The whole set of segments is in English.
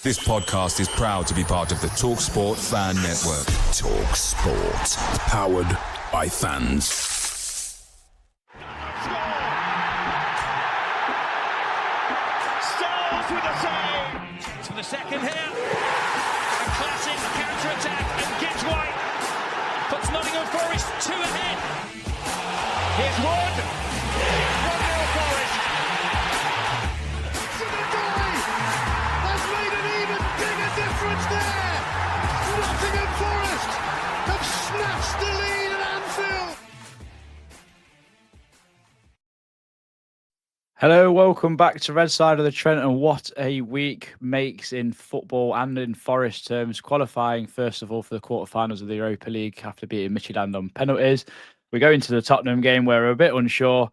This podcast is proud to be part of the TalkSPORT Fan Network. TalkSPORT. Powered by fans. Stars with a save. To the second here. A classic counterattack. And Gibbs White puts Nottingham Forest 2 ahead. Here's one. 1-0 Forest. Has made an even bigger difference there. Nottingham Forest have snatched the lead at Anfield. Hello, welcome back to Red Side of the Trent, and what a week makes in football and in Forest terms, qualifying first of all for the quarterfinals of the Europa League after beating Midtjylland on penalties. We go into the Tottenham game where we're a bit unsure.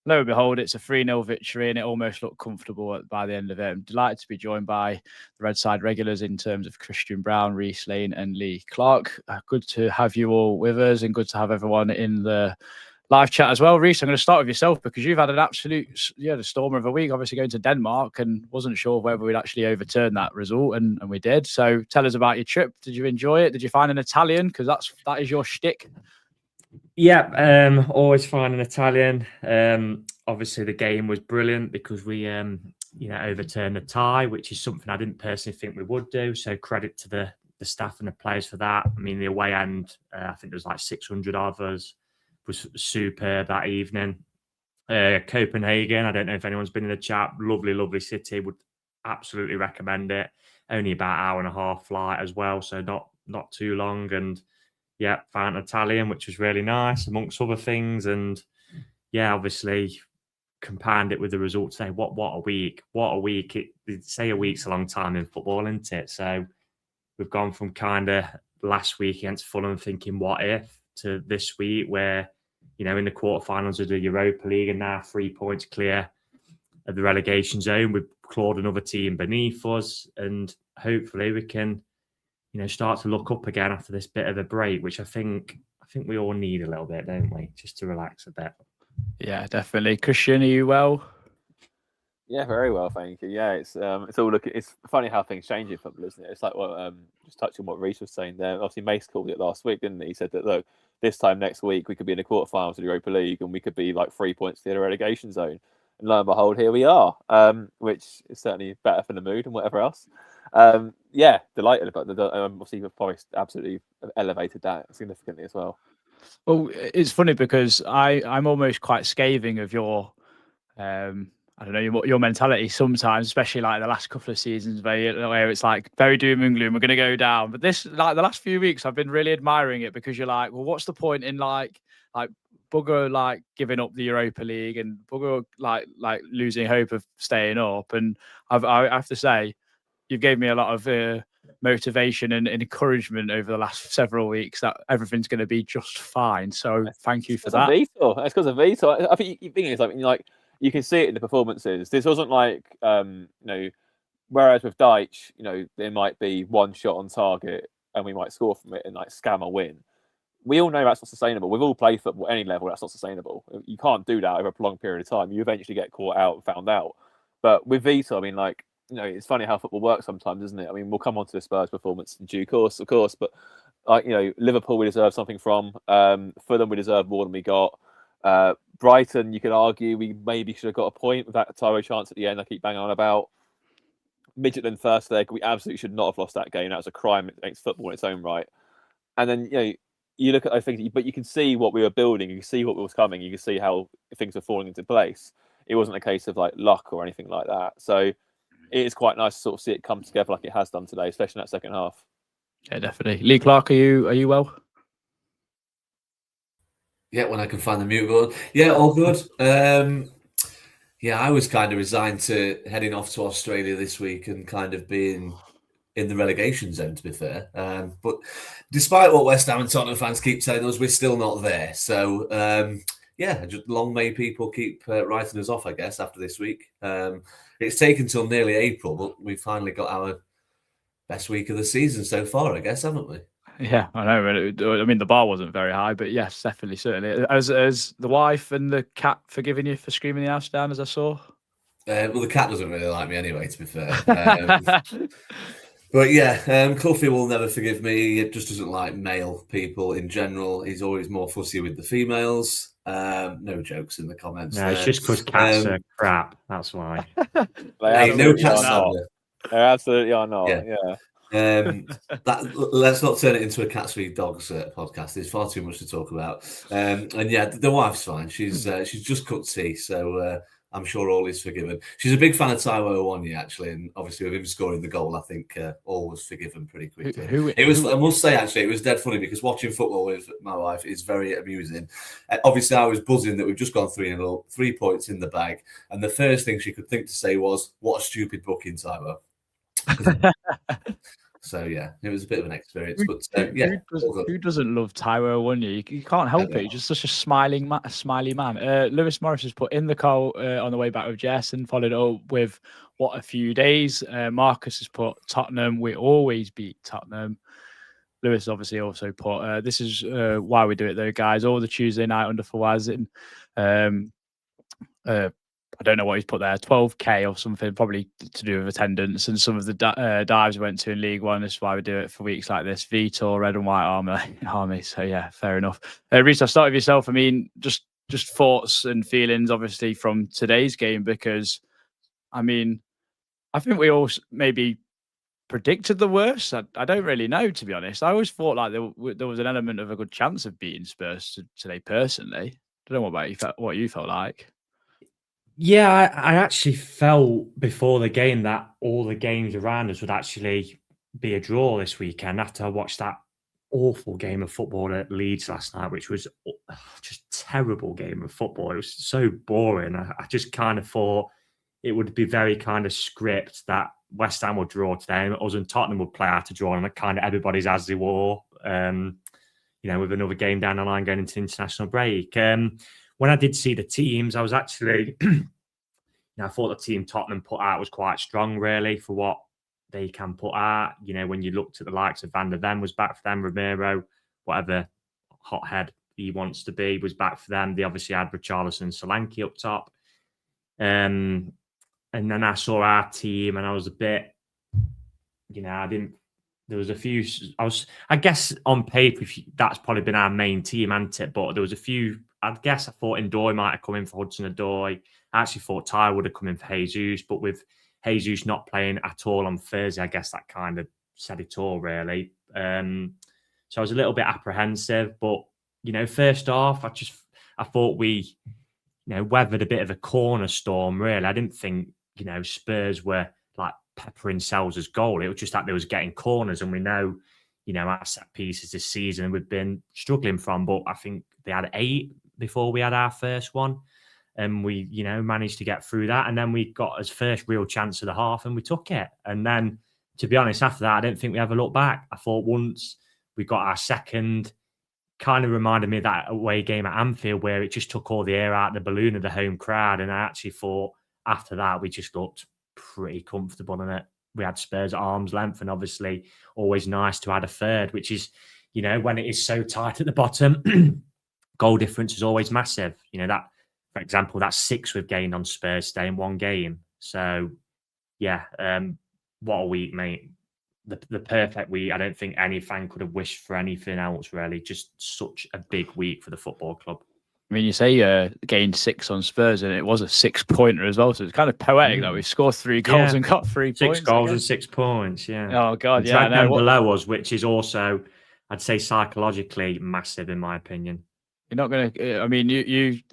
Lo and behold, it's a 3-0 victory and it almost looked comfortable by the end of it. I'm delighted to be joined by the Red Side regulars in terms of Christian Brown, Reece Lane and Lee Clark. Good to have you all with us and good to have everyone in the live chat as well. Reece, I'm going to start with yourself because you've had an absolute the stormer of a week, obviously going to Denmark, and wasn't sure whether we'd actually overturn that result, and we did. So tell us about your trip. Did you enjoy it? Did you find an Italian? Because that is your shtick. Yeah, always find an Italian. Obviously, the game was brilliant because we, overturned the tie, which is something I didn't personally think we would do. So credit to the staff and the players for that. I mean, the away end, I think there was like 600 of us, was superb that evening. Copenhagen, I don't know if anyone's been in the chat. Lovely, lovely city. Would absolutely recommend it. Only about an hour and a half flight as well, so not too long. And yeah, found an Italian, which was really nice, amongst other things. And yeah, obviously compound it with the result today. What a week. What a week. They say a week's a long time in football, isn't it? So we've gone from kind of last week against Fulham thinking, what if, to this week where, in the quarterfinals of the Europa League and now 3 points clear of the relegation zone. We've clawed another team beneath us and hopefully we can start to look up again after this bit of a break, which I think we all need a little bit, don't we? Just to relax a bit. Yeah, definitely. Christian, are you well? Yeah, very well, thank you. Yeah, it's funny how things change in football, isn't it? It's like just touching on what Reece was saying there. Obviously, Mace called it last week, didn't he? He said that look, this time next week we could be in the quarterfinals of the Europa League and we could be like 3 points to the relegation zone. And lo and behold, here we are, which is certainly better for the mood and whatever else. Yeah, delighted about obviously Forest absolutely elevated that significantly as well. Well, it's funny because I'm almost quite scathing of your I don't know, your mentality sometimes, especially like the last couple of seasons where it's like very doom and gloom, we're going to go down. But this, like the last few weeks, I've been really admiring it because you're like, well, what's the point in like bugger like giving up the Europa League and bugger like losing hope of staying up? And I have to say, you've gave me a lot of motivation and encouragement over the last several weeks that everything's going to be just fine. So thank you for that. It's because of Vito. I think the thing is, like you can see it in the performances. This wasn't like, whereas with Deitch, there might be one shot on target and we might score from it and like scam a win. We all know that's not sustainable. We've all played football at any level. That's not sustainable. You can't do that over a prolonged period of time. You eventually get caught out and found out. But with Vito, I mean, like, it's funny how football works sometimes, isn't it? I mean, we'll come on to the Spurs performance in due course, of course. But, Liverpool we deserve something from. Fulham we deserve more than we got. Brighton, you could argue we maybe should have got a point with that Tyro chance at the end I keep banging on about. Midtjylland first leg, we absolutely should not have lost that game. That was a crime against football in its own right. And then, you look at those things, but you can see what we were building. You can see what was coming. You can see how things were falling into place. It wasn't a case of like luck or anything like that. So it is quite nice to sort of see it come together like it has done today, especially in that second half. Yeah, definitely. Lee Clark, are you well? Yeah, when I can find the mute button. Yeah, all good. I was kind of resigned to heading off to Australia this week and kind of being in the relegation zone, to be fair. But despite what West Ham and Tottenham fans keep telling us, we're still not there. So, just long may people keep writing us off, I guess, after this week. It's taken till nearly April, but we finally got our best week of the season so far, I guess, haven't we? Yeah, I know. I mean, the bar wasn't very high, but yes, definitely, certainly. As the wife and the cat forgiving you for screaming the house down, as I saw? Well, the cat doesn't really like me anyway, to be fair. But yeah, Cluffy will never forgive me. He just doesn't like male people in general. He's always more fussy with the females. No jokes in the comments. No, it's just because cats are crap. That's why. Hey, no cat slander. They absolutely are not. Yeah. Let's not turn it into a Cats v Dogs podcast. There's far too much to talk about. And yeah, the wife's fine. She's just cooked tea, so I'm sure all is forgiven. She's a big fan of Taiwo Awoniyi, actually, and obviously with him scoring the goal, I think all was forgiven pretty quickly. I must say, actually, it was dead funny because watching football with my wife is very amusing. Obviously, I was buzzing that we've just gone 3-0, 3 points in the bag, and the first thing she could think to say was, "What a stupid booking, Taiwo." So yeah, it was a bit of an experience, but who doesn't love Taiwo Awoniyi? You can't help it. He's just such a smiley man. Lewis Morris has put in the call on the way back with Jess and followed it up with what a few days. Marcus has put Tottenham. We always beat Tottenham. Lewis obviously also put this is why we do it though, guys. All the Tuesday night under Fawaz in. I don't know what he's put there, 12k or something, probably to do with attendance and some of the dives we went to in League One. This is why we do it for weeks like this. Vitor, Red and White Army. So yeah, fair enough. Reece, I'll start with yourself. I mean, just thoughts and feelings, obviously, from today's game, because I mean, I think we all maybe predicted the worst. I don't really know, to be honest. I always thought like there was an element of a good chance of beating Spurs today. Personally, I don't know what you felt like. Yeah, I actually felt before the game that all the games around us would actually be a draw this weekend after I watched that awful game of football at Leeds last night, which was just a terrible game of football. It was so boring. I just kind of thought it would be very kind of script that West Ham would draw today and us and Tottenham would play out a draw and kind of everybody's as they were, with another game down the line going into international break. When I did see the teams, I was actually, I thought the team Tottenham put out was quite strong, really, for what they can put out. When you looked at the likes of Van der Ven was back for them, Romero, whatever hothead he wants to be, was back for them. They obviously had Richarlison and Solanke up top. And then I saw our team and I was a bit, there was a few, I guess on paper, that's probably been our main team, hasn't it? But there was a few, I thought Ndoye might have come in for Hudson-Odoi. I actually thought Ty would have come in for Jesus, but with Jesus not playing at all on Thursday, I guess that kind of said it all, really. So I was a little bit apprehensive, but, first off, I thought we, weathered a bit of a corner storm, really. I didn't think, Spurs were like peppering Sells' goal. It was just that they was getting corners, and we know, our set pieces this season we've been struggling from, but I think they had 8 before we had our first one. And we, managed to get through that. And then we got his first real chance of the half and we took it. And then, to be honest, after that, I don't think we ever looked back. I thought once we got our second, kind of reminded me of that away game at Anfield where it just took all the air out of the balloon of the home crowd. And I actually thought after that, we just looked pretty comfortable in it. We had Spurs at arm's length, and obviously always nice to add a third, which is, when it is so tight at the bottom, goal difference is always massive. That, for example, that's 6 we've gained on Spurs today in one game. So, yeah, what a week, mate. The perfect week. I don't think any fan could have wished for anything else, really. Just such a big week for the football club. I mean, you say gained 6 on Spurs, and it was a 6-pointer as well. So it's kind of poetic that we scored 3 goals and got 3 points. 6 goals and 6 points, yeah. Oh, God, and yeah. Them below us, which is also, I'd say, psychologically massive, in my opinion. You're not going to, I mean,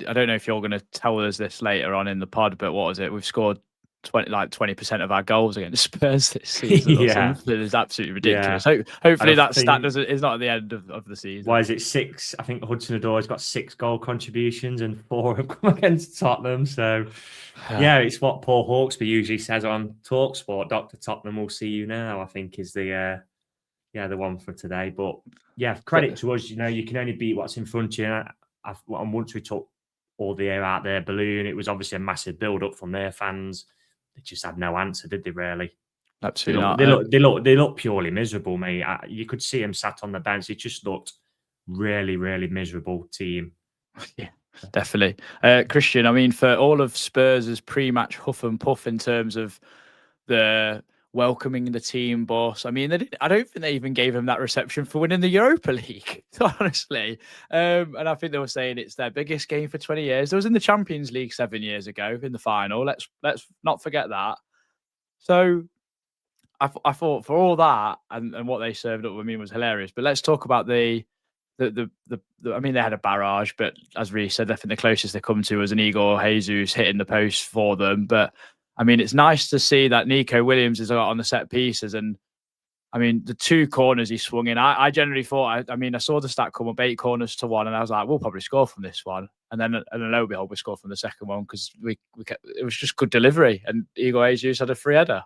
I don't know if you're going to tell us this later on in the pod, but what was it? We've scored 20% of our goals against Spurs this season. Yeah. It is absolutely ridiculous. Yeah. Hopefully that stat is not at the end of the season. Why is it 6? I think Hudson-Odoi's got 6 goal contributions and 4 have come against Tottenham. So, yeah, it's what Paul Hawksby usually says on TalkSPORT. Dr. Tottenham will see you now, I think is the one for today. But yeah, credit to us. You can only beat what's in front of you. And once we took all the air out their balloon, it was obviously a massive build-up from their fans. They just had no answer, did they? Really? Absolutely not. They look purely miserable, mate. You could see him sat on the bench. He just looked really, really miserable team. Yeah. Definitely. Christian, I mean, for all of Spurs' pre-match huff and puff in terms of the welcoming the team boss, I mean, I don't think they even gave him that reception for winning the Europa League, honestly. And I think they were saying it's their biggest game for 20 years. It was in the Champions League 7 years ago in the final. Let's not forget that. So I thought for all that and what they served up with me was hilarious. But let's talk about the I mean, they had a barrage, but as Reece said, I think the closest they come to was an Igor Jesus hitting the post for them. But I mean, it's nice to see that Nico Williams is on the set pieces. And I mean, the 2 corners he swung in, I generally thought, I saw the stat come up 8-1, and I was like, we'll probably score from this one. And then, and lo and behold, we scored from the second one because it was just good delivery. And Igor Jesus had a free header.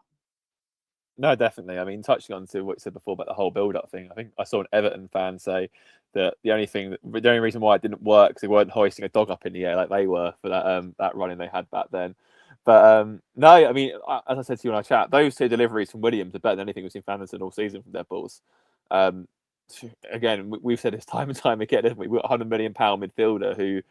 No, definitely. I mean, touching on to what you said before about the whole build-up thing, I think I saw an Everton fan say that the only reason why it didn't work because they weren't hoisting a dog up in the air like they were for that running they had back then. But no, I mean, as I said to you in our chat, those 2 deliveries from Williams are better than anything we've seen from Anderson all season from their balls. Again, we've said this time and time again, haven't we? We've got a £100 million midfielder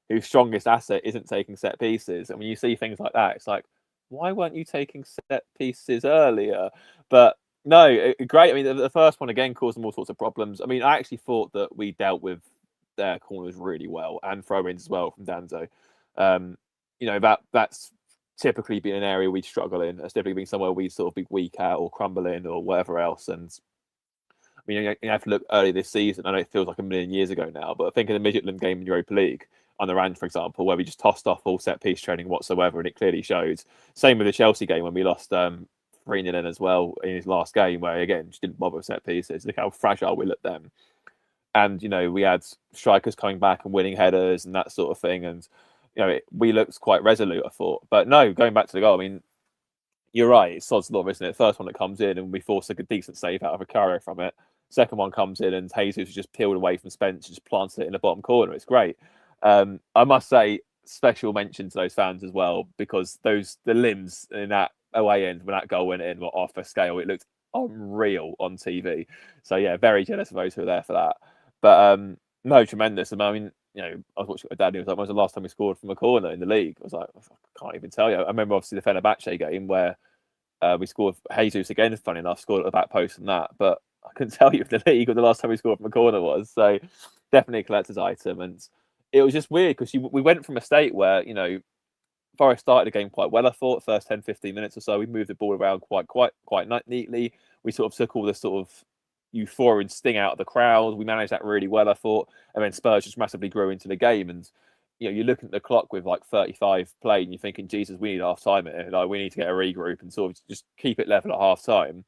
whose strongest asset isn't taking set pieces. And when you see things like that, it's like, why weren't you taking set pieces earlier? But no, great. I mean, the first one again caused them all sorts of problems. I mean, I actually thought that we dealt with their corners really well and throw-ins as well from Danzo. That's typically been an area we'd struggle in. It's typically been somewhere we'd sort of be weak at or crumble in or whatever else. And I mean, you have to look early this season. I know it feels like a million years ago now, but I think in the Midtjylland game in Europa League, on the Rand, for example, where we just tossed off all set piece training whatsoever, and it clearly showed. Same with the Chelsea game when we lost 3-0 in as well in his last game, where again just didn't bother with set pieces. Look how fragile we looked then. And we had strikers coming back and winning headers and that sort of thing, and we looked quite resolute, I thought. But no, going back to the goal, I mean, you're right, it's sod's law, isn't it? First one that comes in and we force a decent save out of Vicario from it. Second one comes in and Jesus just peeled away from Spence, just planted it in the bottom corner. It's great. I must say, special mention to those fans as well, because the limbs in that away end when that goal went in were off a scale. It looked unreal on TV. So yeah, very jealous of those who were there for that. But no, tremendous. I mean, I was watching it with Dad. He was like, "When was the last time we scored from a corner in the league?" I was like, "I can't even tell you." I remember obviously the Fenerbahce game where we scored. Jesus again, funny enough, scored at the back post and that, but I couldn't tell you if the league or the last time we scored from a corner was. So definitely a collector's item. And it was just weird because we went from a state where, Forest started the game quite well, I thought, first 10, 15 minutes or so. We moved the ball around quite neatly. We sort of took all the sort of euphoria and sting out of the crowd. We managed that really well, I thought. And then Spurs just massively grew into the game. And, you're looking at the clock with like 35 played and you're thinking, Jesus, we need half time here. Like, we need to get a regroup and sort of just keep it level at half time.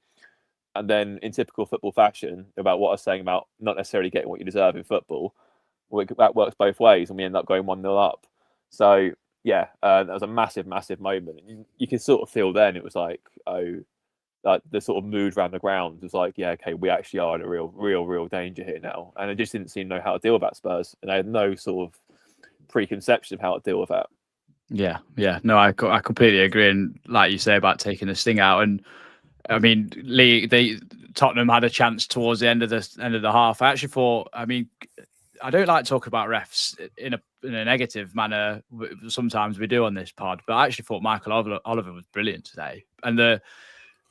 And then in typical football fashion, about what I was saying about not necessarily getting what you deserve in football, that works both ways, and we end up going 1-0 up. So yeah, that was a massive moment. You can sort of feel then it was like, the sort of mood around the ground was like, yeah, okay, we actually are in a real danger here now, and it just didn't seem to know how to deal with that Spurs, and they had no sort of preconception of how to deal with that. Yeah, no, I completely agree, and like you say about taking the sting out, and I mean, Tottenham had a chance towards the end of the half. I actually thought, I mean, I don't like talking about refs in a negative manner. Sometimes we do on this pod, but I actually thought Michael Oliver was brilliant today. And the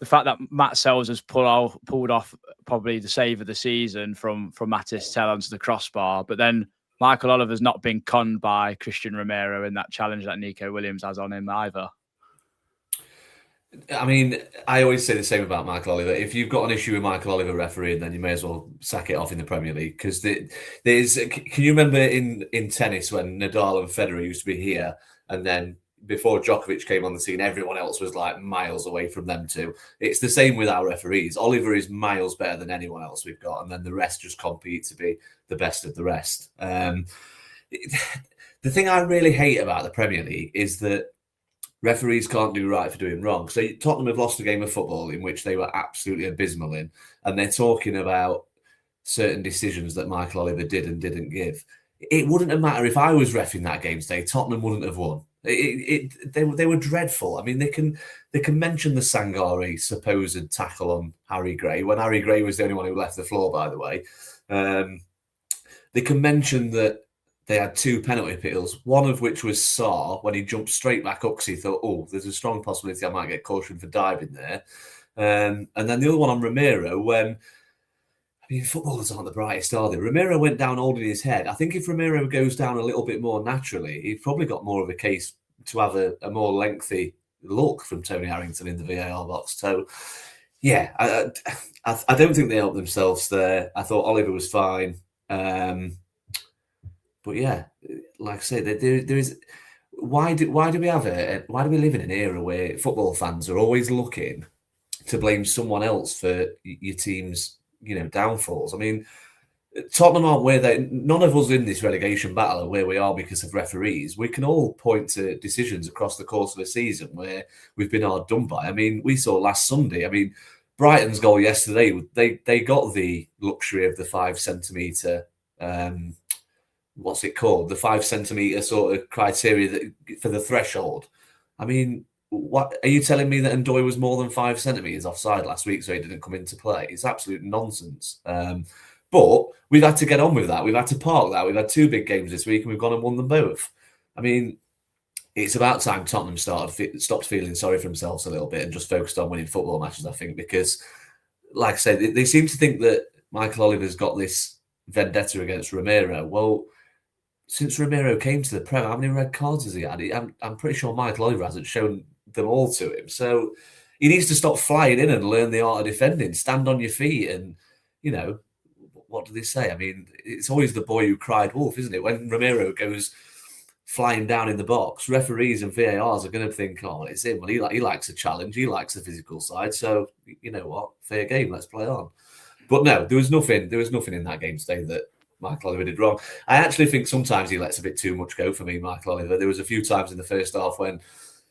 fact that Matt Sells has pulled off probably the save of the season from Mattis Tell onto the crossbar, but then Michael Oliver's not been conned by Christian Romero in that challenge that Nico Williams has on him either. I mean, I always say the same about Michael Oliver. If you've got an issue with Michael Oliver refereeing, then you may as well sack it off in the Premier League. Because there's, can you remember in tennis when Nadal and Federer used to be here, and then before Djokovic came on the scene, everyone else was like miles away from them too. It's the same with our referees. Oliver is miles better than anyone else we've got, and then the rest just compete to be the best of the rest. The thing I really hate about the Premier League is that referees can't do right for doing wrong. So Tottenham have lost a game of football in which they were absolutely abysmal in, and they're talking about certain decisions that Michael Oliver did and didn't give. It wouldn't have mattered if I was reffing that game today. Tottenham wouldn't have won. They were dreadful. I mean, they can mention the Sangare supposed tackle on Harry Gray when Harry Gray was the only one who left the floor, by the way. They can mention that they had 2 penalty appeals, one of which was Sarr when he jumped straight back up because he thought, oh, there's a strong possibility I might get cautioned for diving there. And then the other one on Ramiro when, footballers aren't the brightest, are they? Ramiro went down holding his head. I think if Ramiro goes down a little bit more naturally, he's probably got more of a case to have a more lengthy look from Tony Harrington in the VAR box. So, yeah, I don't think they helped themselves there. I thought Oliver was fine. But yeah, like I say, there is. Why do we have it? Why do we live in an era where football fans are always looking to blame someone else for your team's, downfalls? I mean, Tottenham aren't where they. None of us in this relegation battle are where we are because of referees. We can all point to decisions across the course of a season where we've been hard done by. I mean, we saw last Sunday. I mean, Brighton's goal yesterday. They got the luxury of the 5 centimetre. What's it called? The 5 centimetre sort of criteria for the threshold. I mean, what are you telling me that Ndoye was more than 5 centimetres offside last week, so he didn't come into play? It's absolute nonsense. But we've had to get on with that. We've had to park that. We've had 2 big games this week, and we've gone and won them both. I mean, it's about time Tottenham stopped feeling sorry for themselves a little bit and just focused on winning football matches. I think because, like I said, they seem to think that Michael Oliver's got this vendetta against Ramiro. Well, since Ramiro came to the Prem, how many red cards has he had? I'm pretty sure Michael Oliver hasn't shown them all to him. So he needs to stop flying in and learn the art of defending. Stand on your feet and, what do they say? I mean, it's always the boy who cried wolf, isn't it? When Ramiro goes flying down in the box, referees and VARs are going to think, oh, it's him. Well, he likes a challenge. He likes the physical side. So, you know what? Fair game. Let's play on. But no, there was nothing in that game today that Michael Oliver did wrong. I actually think sometimes he lets a bit too much go for me, Michael Oliver. There was a few times in the first half when,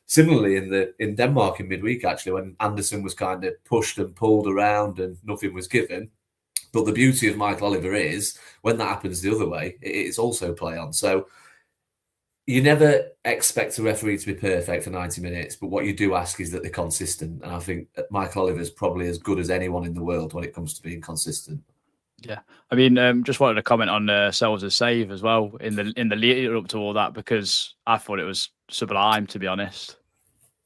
similarly in Denmark in midweek, actually, when Anderson was kind of pushed and pulled around and nothing was given. But the beauty of Michael Oliver is when that happens the other way, it's also play on. So you never expect a referee to be perfect for 90 minutes, but what you do ask is that they're consistent. And I think Michael Oliver is probably as good as anyone in the world when it comes to being consistent. Yeah, I mean, just wanted to comment on Sells' save as well in the lead up to all that, because I thought it was sublime, to be honest.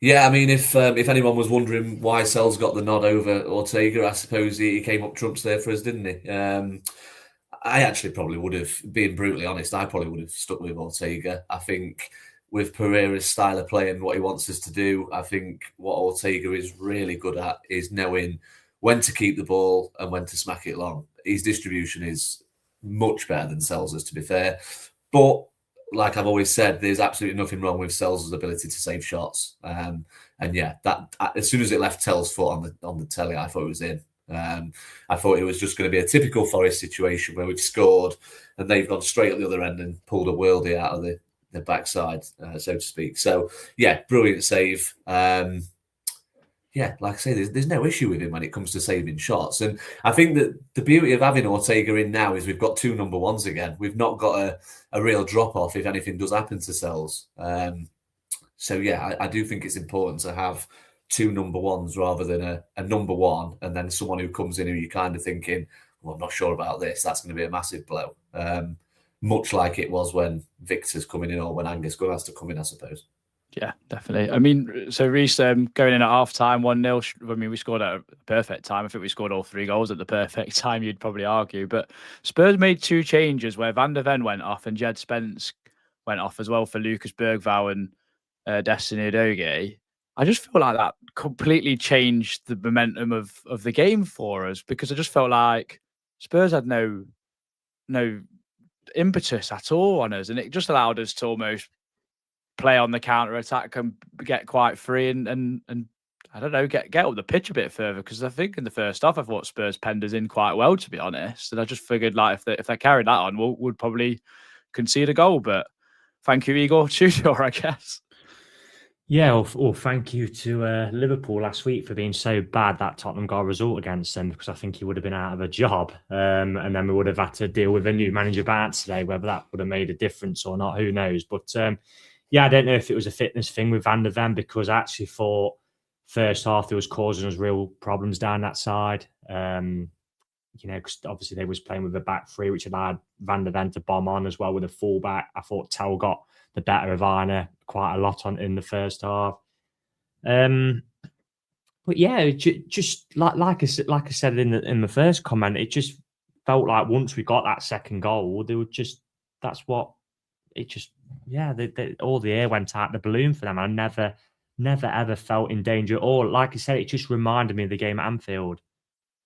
Yeah, I mean, if anyone was wondering why Sells got the nod over Ortega, I suppose he came up trumps there for us, didn't he? I actually probably would have, being brutally honest, I probably would have stuck with Ortega. I think with Pereira's style of play and what he wants us to do, I think what Ortega is really good at is knowing when to keep the ball and when to smack it long. His distribution is much better than Sells', to be fair. But like I've always said, there's absolutely nothing wrong with Sells' ability to save shots. And yeah, that as soon as it left Tell's foot on the telly, I thought it was in. I thought it was just going to be a typical Forest situation where we've scored and they've gone straight at the other end and pulled a worldie out of the backside, so to speak. So yeah, brilliant save. Yeah, like I say, there's no issue with him when it comes to saving shots. And I think that the beauty of having Ortega in now is we've got 2 number ones again. We've not got a real drop-off if anything does happen to Sells. So, yeah, I do think it's important to have 2 number ones rather than a number one and then someone who comes in who you're kind of thinking, well, I'm not sure about this. That's going to be a massive blow. Much like it was when Victor's coming in or when Angus Gunn has to come in, I suppose. Yeah, definitely. I mean, so Reece, going in at half-time, 1-0. I mean, we scored at a perfect time. I think we scored all 3 goals at the perfect time, you'd probably argue. But Spurs made 2 changes where Van der Ven went off and Jed Spence went off as well for Lucas Bergvall and Destiny Udogie. I just feel like that completely changed the momentum of the game for us, because I just felt like Spurs had no impetus at all on us, and it just allowed us to almost play on the counter attack and get quite free and I don't know, get up the pitch a bit further, because I think in the first half I thought Spurs penned us in quite well, to be honest, and I just figured like if they carried that on, we'll probably concede a goal. But thank you, Igor Tudor, I guess. Yeah, well, thank you to Liverpool last week for being so bad that Tottenham got a result against them, because I think he would have been out of a job, and then we would have had to deal with a new manager back today. Whether that would have made a difference or not, who knows? But yeah, I don't know if it was a fitness thing with Van der Ven, because I actually thought first half it was causing us real problems down that side. because obviously they was playing with a back three, which allowed Van der Ven to bomb on as well with a fullback. I thought Tell got the better of Arne quite a lot in the first half. But yeah, just like I said in the first comment, it just felt like once we got that second goal, they were just all the air went out the balloon for them. I never ever felt in danger at all. Like I said, it just reminded me of the game at Anfield,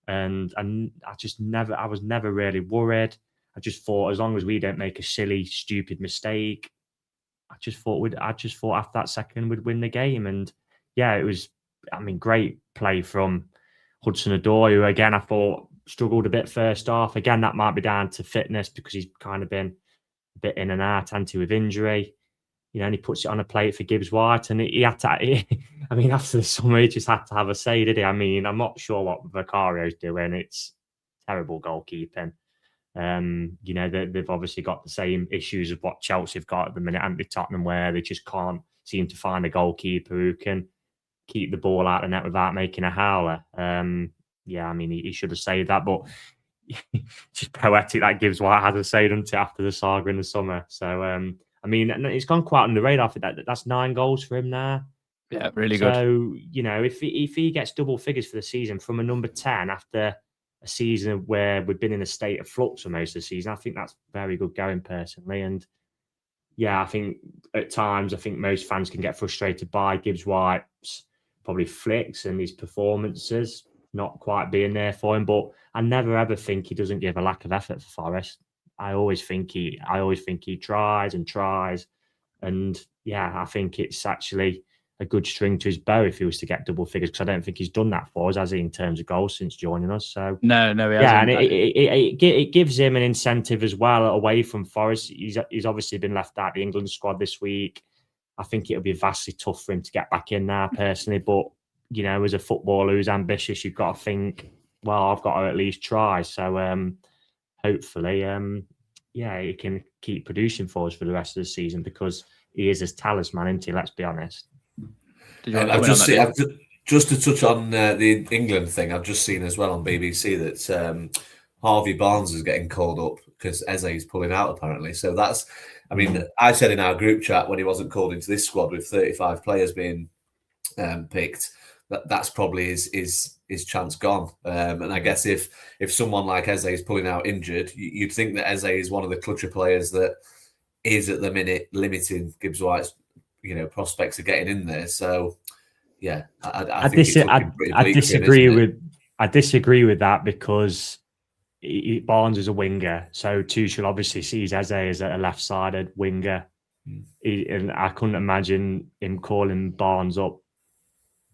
and I was never really worried. I just thought as long as we don't make a silly, stupid mistake, I just thought after that second we'd win the game. And yeah, it was. I mean, great play from Hudson-Odoi, who again I thought struggled a bit first half. Again, that might be down to fitness because he's kind of been a bit in and out, with injury. And he puts it on a plate for Gibbs White, and he had to. I mean, after the summer, he just had to have a say, did he? I mean, I'm not sure what Vicario's doing. It's terrible goalkeeping. They've obviously got the same issues of what Chelsea have got at the minute, and Tottenham, where they just can't seem to find a goalkeeper who can keep the ball out of the net without making a howler. I mean, he should have saved that, but just poetic that Gibbs White has a say, doesn't it, after the saga in the summer. So, I mean, it's gone quite under the radar. I think that's 9 goals for him now. Yeah, really good. So, if he gets double figures for the season from a number 10 after a season where we've been in a state of flux for most of the season, I think that's very good going personally. And yeah, I think at times, most fans can get frustrated by Gibbs White's probably flicks and his performances not quite being there for him. But I never ever think he doesn't give a lack of effort for Forest. I always think he tries and tries. And yeah, I think it's actually a good string to his bow if he was to get double figures, because I don't think he's done that for us, has he, in terms of goals since joining us. So no, he hasn't. Yeah, and it gives him an incentive as well away from Forest. He's obviously been left out of the England squad this week. I think it'll be vastly tough for him to get back in there personally. But, as a footballer who's ambitious, you've got to think, well, I've got to at least try. So hopefully, he can keep producing for us for the rest of the season, because he is his talisman, isn't he? Let's be honest. Just to touch on the England thing, I've just seen as well on BBC that Harvey Barnes is getting called up because Eze is pulling out apparently. So that's, I mean, I said in our group chat when he wasn't called into this squad with 35 players being picked, that's probably his chance gone. And I guess if someone like Eze is pulling out injured, you'd think that Eze is one of the clutcher players that is at the minute limiting Gibbs White's prospects of getting in there. So yeah, I disagree with that, because Barnes is a winger, so Tuchel obviously sees Eze as a left-sided winger, and I couldn't imagine him calling Barnes up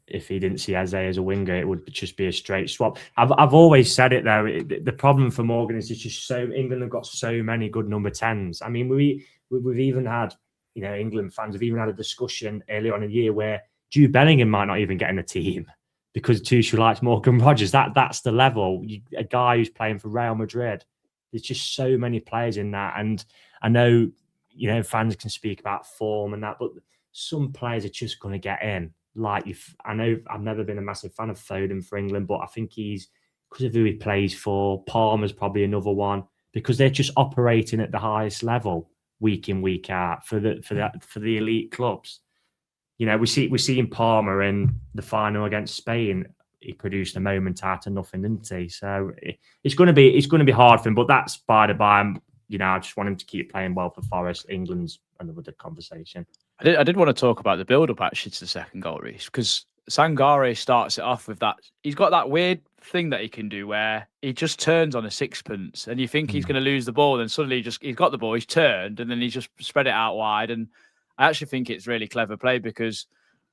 if he didn't see Eze as a winger. It would just be a straight swap. I've always said it though. The problem for Morgan is it's just England have got so many good number 10s. I mean, we've even had, England fans have even had a discussion earlier on in the year where Jude Bellingham might not even get in the team because Tuchel likes Morgan Rogers. That's the level. A guy who's playing for Real Madrid. There's just so many players in that. And I know, fans can speak about form and that, but some players are just going to get in. I know I've never been a massive fan of Foden for England, but I think he's, because of who he plays for. Palmer's probably another one, because they're just operating at the highest level week in, week out for the elite clubs. We see in Palmer in the final against Spain, he produced a moment out of nothing, didn't he? So it's going to be hard for him, but that's by the by. I just want him to keep playing well for Forest. England's another conversation. I did want to talk about the build-up actually to the second goal, Reece, because Sangare starts it off with that. He's got that weird thing that he can do where he just turns on a sixpence, and you think he's going to lose the ball, and suddenly he's got the ball, he's turned, and then he's just spread it out wide. And I actually think it's really clever play, because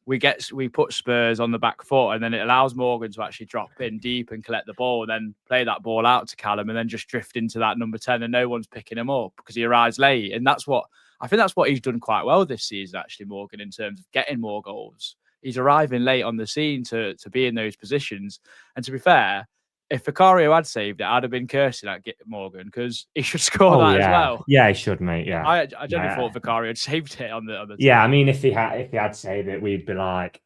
we put Spurs on the back foot, and then it allows Morgan to actually drop in deep and collect the ball, and then play that ball out to Callum, and then just drift into that number 10, and no one's picking him up because he arrives late. And that's what he's done quite well this season, actually, Morgan, in terms of getting more goals. He's arriving late on the scene to be in those positions. And to be fair, if Vicario had saved it, I'd have been cursing at Morgan, because he should score that as well. Yeah, he should, mate. Yeah, I genuinely thought Vicario had saved it on the yeah, team. I mean, if he had saved it, we'd be like,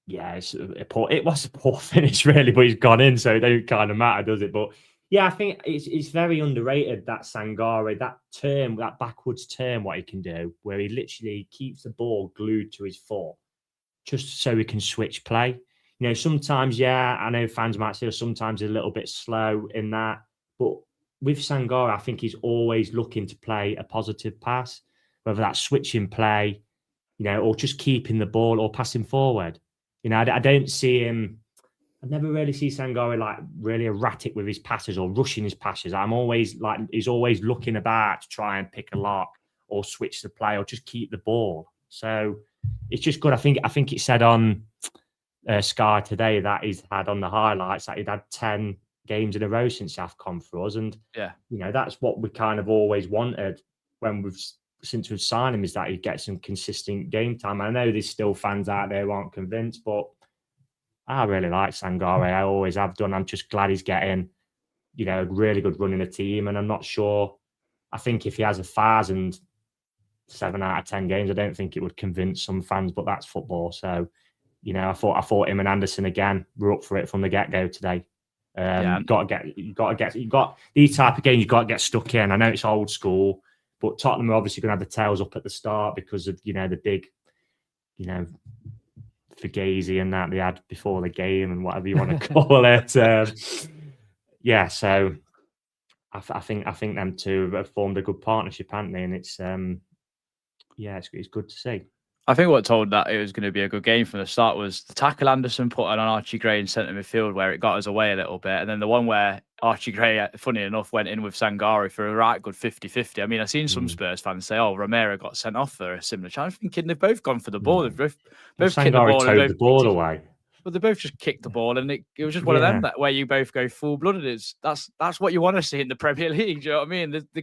yeah, it was a poor finish, really, but he's gone in, so it don't kind of matter, does it? But Yeah, I think it's very underrated, that Sangare, that turn, that backwards turn, what he can do, where he literally keeps the ball glued to his foot just so he can switch play. You know, sometimes, yeah, I know fans might say sometimes a little bit slow in that, but with Sangare, I think he's always looking to play a positive pass, whether that's switching play, you know, or just keeping the ball or passing forward. You know, I don't see him. I never really see Sangare like really erratic with his passes or rushing his passes. I'm always like, he's always looking about to try and pick a lock or switch the play or just keep the ball. So it's just good. I think it said on Sky today that he's had on the highlights that he'd had 10 games in a row since AFCON for us. And, Yeah, you know, that's what we kind of always wanted since we've signed him, is that he'd get some consistent game time. I know there's still fans out there who aren't convinced, but I really like Sangare. I always have done. I'm just glad he's getting, you know, a really good run in the team. And I'm not sure. I think if he has 7 out of 10 games, I don't think it would convince some fans, but that's football. So, you know, I thought him and Anderson again were up for it from the get-go today. You got these type of games, you've got to get stuck in. I know it's old school, but Tottenham are obviously going to have the tails up at the start because of, you know, the big, you know, Fugazi and that they had before the game and whatever you want to call it. Yeah, so I think them two have formed a good partnership, haven't they? And it's it's good to see. I think what told that it was going to be a good game from the start was the tackle Anderson put on Archie Gray in centre midfield, where it got us away a little bit. And then the one where Archie Gray, funny enough, went in with Sangare for a right good 50-50. I mean, I've seen some Spurs fans say, oh, Romero got sent off for a similar chance. I'm thinking they've both gone for the ball. They've both kicked the ball. Towed the ball away. But they both just kicked the ball, and it was just one of them that where you both go full blooded. That's what you want to see in the Premier League. Do you know what I mean? The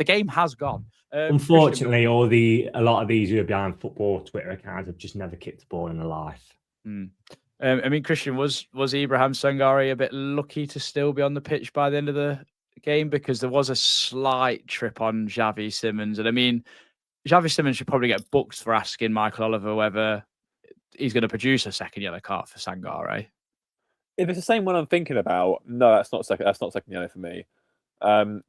game has gone. Unfortunately, a lot of these who are behind football Twitter accounts have just never kicked the ball in their life. I mean, Christian, was Ibrahim Sangare a bit lucky to still be on the pitch by the end of the game, because there was a slight trip on Xavi Simons, and I mean, Xavi Simons should probably get booked for asking Michael Oliver whether he's going to produce a second yellow card for Sangare. If it's the same one I'm thinking about, no, that's not second yellow for me.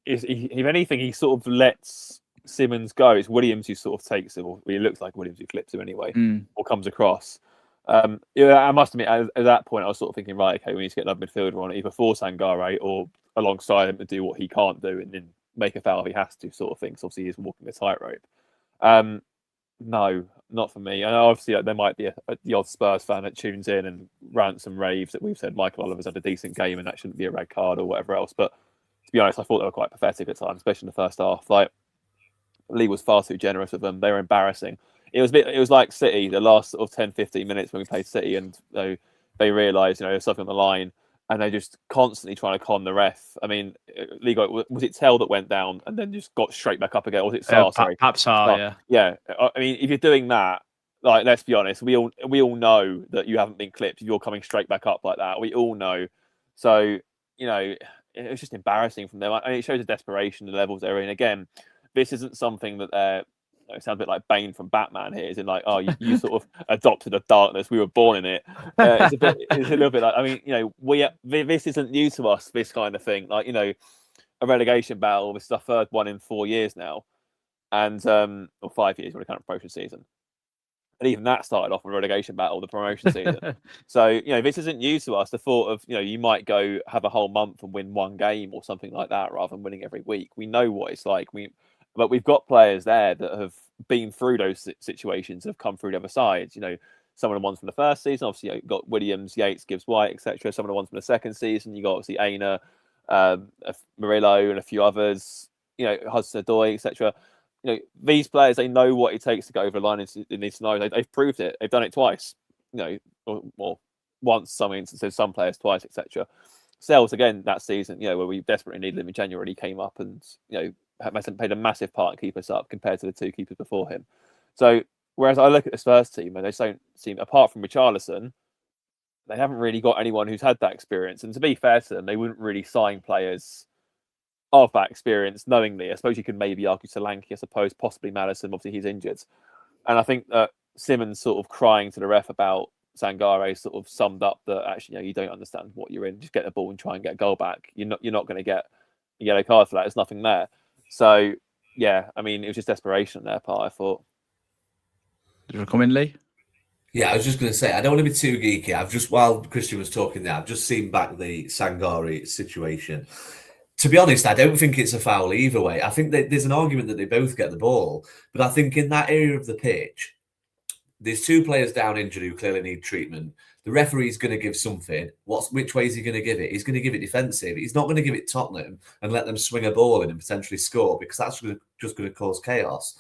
If anything, he sort of lets Simons go. It's Williams who sort of takes him, or he looks like Williams who clips him anyway, or comes across. I must admit, at that point, I was sort of thinking, right, okay, we need to get another midfielder on, either for Sangare or alongside him to do what he can't do and then make a foul if he has to, sort of thing. So obviously, he's walking the tightrope. No, not for me. And obviously, there might be the odd Spurs fan that tunes in and rants and raves that we've said Michael Oliver's had a decent game and that shouldn't be a red card or whatever else. But to be honest, I thought they were quite pathetic at times, especially in the first half. Like, Lee was far too generous with them. They were embarrassing. It was like City, the last sort of 10, 15 minutes when we played City, and they realised, there's something on the line, and they just constantly trying to con the ref. I mean, Lee was it Tell that went down and then just got straight back up again? Or was it Sarr? Sorry, perhaps Sarr, yeah. Yeah, I mean, if you're doing that, like, let's be honest, we all know that you haven't been clipped if you're coming straight back up like that. We all know. So, it was just embarrassing from them. And it shows the desperation, the levels they're in. Again, this isn't something that it sounds a bit like Bane from Batman here. Is in like, oh, you sort of adopted a darkness. We were born in it. It's a little bit like, I mean, this isn't new to us. This kind of thing, like, a relegation battle. This is our third one in 4 years now, and or 5 years when we count promotion season. And even that started off a relegation battle, the promotion season. So, this isn't new to us. The thought of, you might go have a whole month and win one game or something like that rather than winning every week. We know what it's like. But we've got players there that have been through those situations, have come through the other side. Some of the ones from the first season, obviously, you've got Williams, Yates, Gibbs White, etc. Some of the ones from the second season, you got obviously Aina, Murillo, and a few others, Hudson-Odoi, etc. These players, they know what it takes to go over the line in these scenarios. They've proved it. They've done it twice. Or once, some instances, some players twice, etc. Sells again that season, where we desperately needed him in January. He came up and played a massive part to keep us up compared to the two keepers before him. So, whereas I look at this first team and they don't seem, apart from Richarlison, they haven't really got anyone who's had that experience. And to be fair to them, they wouldn't really sign players of that experience knowingly. I suppose you could maybe argue Solanke, I suppose, possibly Maddison, obviously he's injured. And I think that Simmons sort of crying to the ref about Sangare sort of summed up that actually, you don't understand what you're in. Just get the ball and try and get a goal back. You're not going to get a yellow card for that. There's nothing there. So yeah, I mean, it was just desperation on their part, I thought. Did you come in, Lee? Yeah, I was just going to say, I don't want to be too geeky. While Christian was talking there, I've just seen back the Sangare situation. To be honest, I don't think it's a foul either way. I think that there's an argument that they both get the ball, but I think in that area of the pitch, there's two players down injured who clearly need treatment. The referee's going to give something. Which way is he going to give it? He's going to give it defensive. He's not going to give it Tottenham and let them swing a ball in and potentially score, because that's just going to cause chaos.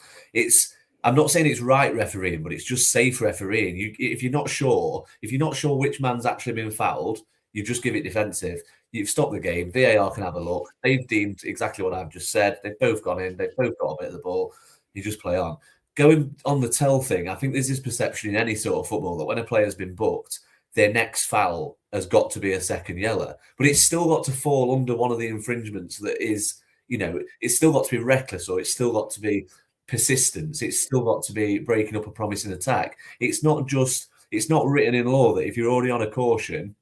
I'm not saying it's right refereeing, but it's just safe refereeing. If you're not sure which man's actually been fouled, you just give it defensive. You've stopped the game. VAR can have a look. They've deemed exactly what I've just said. They've both gone in. They've both got a bit of the ball. You just play on. Going on the tell thing, I think there's this perception in any sort of football that when a player's been booked, their next foul has got to be a second yellow. But it's still got to fall under one of the infringements that is, it's still got to be reckless, or it's still got to be persistence. It's still got to be breaking up a promising attack. It's not written in law that if you're already on a caution,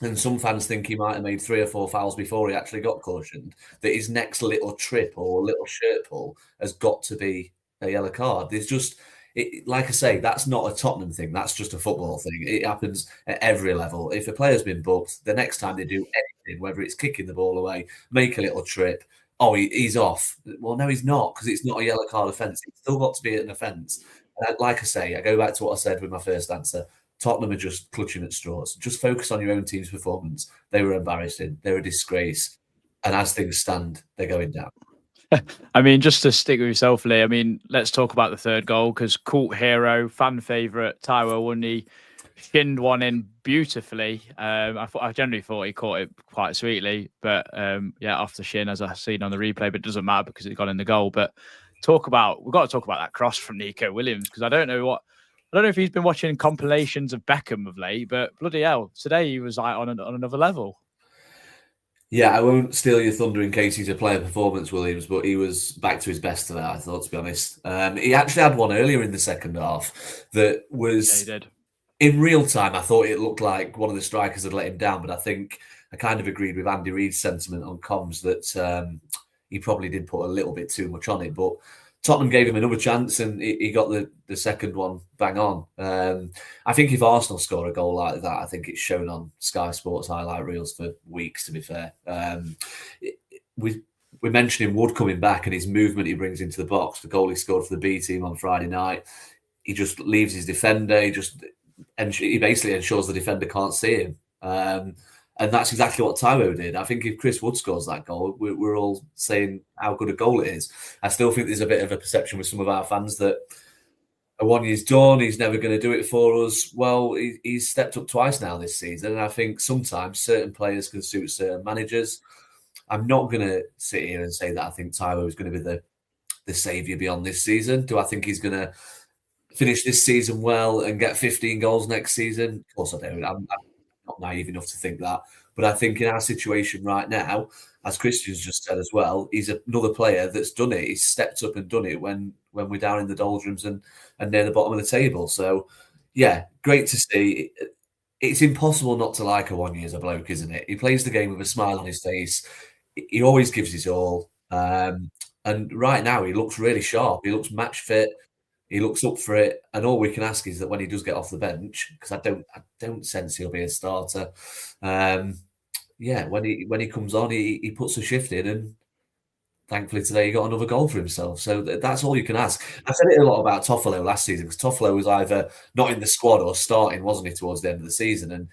and some fans think he might have made 3 or 4 fouls before he actually got cautioned, that his next little trip or little shirt pull has got to be a yellow card. There's just, like I say, that's not a Tottenham thing. That's just a football thing. It happens at every level. If a player's been booked, the next time they do anything, whether it's kicking the ball away, make a little trip, he's off. Well, no, he's not, because it's not a yellow card offence. It's still got to be an offence. Like I say, I go back to what I said with my first answer. Tottenham are just clutching at straws. Just focus on your own team's performance. They were embarrassing. They were a disgrace. And as things stand, they're going down. I mean, just to stick with yourself, Lee, I mean, let's talk about the third goal, because cult hero, fan favourite, Taiwo Awoniyi shinned one in beautifully. I generally thought he caught it quite sweetly, but off the shin, as I've seen on the replay, but it doesn't matter because it got in the goal. But we've got to talk about that cross from Nico Williams, because I don't know if he's been watching compilations of Beckham of late, but bloody hell, today he was like on another level. Yeah, I won't steal your thunder in case he's a player performance, Williams, but he was back to his best today, I thought, to be honest. He actually had one earlier in the second half that was... Yeah, he did. In real time, I thought it looked like one of the strikers had let him down, but I think I kind of agreed with Andy Reid's sentiment on comms that he probably did put a little bit too much on it, but Tottenham gave him another chance and he got the second one bang on. I think if Arsenal score a goal like that, I think it's shown on Sky Sports highlight reels for weeks, to be fair. We mentioned Wood coming back and his movement he brings into the box. The goal he scored for the B team on Friday night, he just leaves his defender. He basically ensures the defender can't see him. And that's exactly what Taiwo did. I think if Chris Wood scores that goal, we're all saying how good a goal it is. I still think there's a bit of a perception with some of our fans that Awoniyi's done, he's never going to do it for us. Well, he's stepped up twice now this season, and I think sometimes certain players can suit certain managers. I'm not going to sit here and say that I think Taiwo is going to be the saviour beyond this season. Do I think he's going to finish this season well and get 15 goals next season? Of course I don't. I'm not naive enough to think that. But I think in our situation right now, as Christian's just said as well, he's another player that's done it. He's stepped up and done it when we're down in the doldrums and near the bottom of the table. So, yeah, great to see. It's impossible not to like Awoniyi as a bloke, isn't it? He plays the game with a smile on his face. He always gives his all. And right now, he looks really sharp. He looks match fit. He looks up for it, and all we can ask is that when he does get off the bench, because I don't sense he'll be a starter. When he comes on, he puts a shift in, and thankfully today he got another goal for himself. So that's all you can ask. I said it a lot about Toffolo last season, because Toffolo was either not in the squad or starting, wasn't he, towards the end of the season? And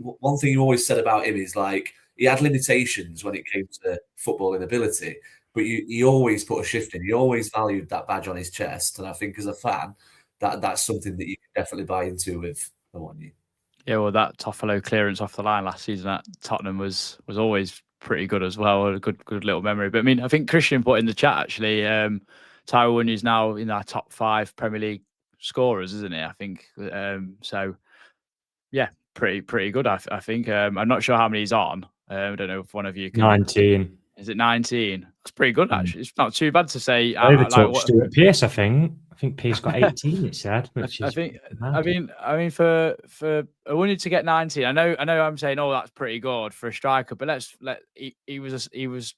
one thing you always said about him is like he had limitations when it came to footballing ability. But he always put a shift in. He always valued that badge on his chest. And I think as a fan, that's something that you can definitely buy into with Awoniyi. Yeah, well, that Toffolo clearance off the line last season at Tottenham was always pretty good as well. A good little memory. But I mean, I think Christian put in the chat actually, Taiwo Awoniyi is now in our top 5 Premier League scorers, isn't he? I think so. Yeah, pretty good. I think. I'm not sure how many he's on. I don't know if one of you can. 19. Is it 19? That's pretty good, actually. It's not too bad to say. Overtouched Stuart Pearce, I think. I think Pearce got 18. It said, which I is think. mad. I mean, for Awuni to get 19, I know. I'm saying, oh, that's pretty good for a striker. But he was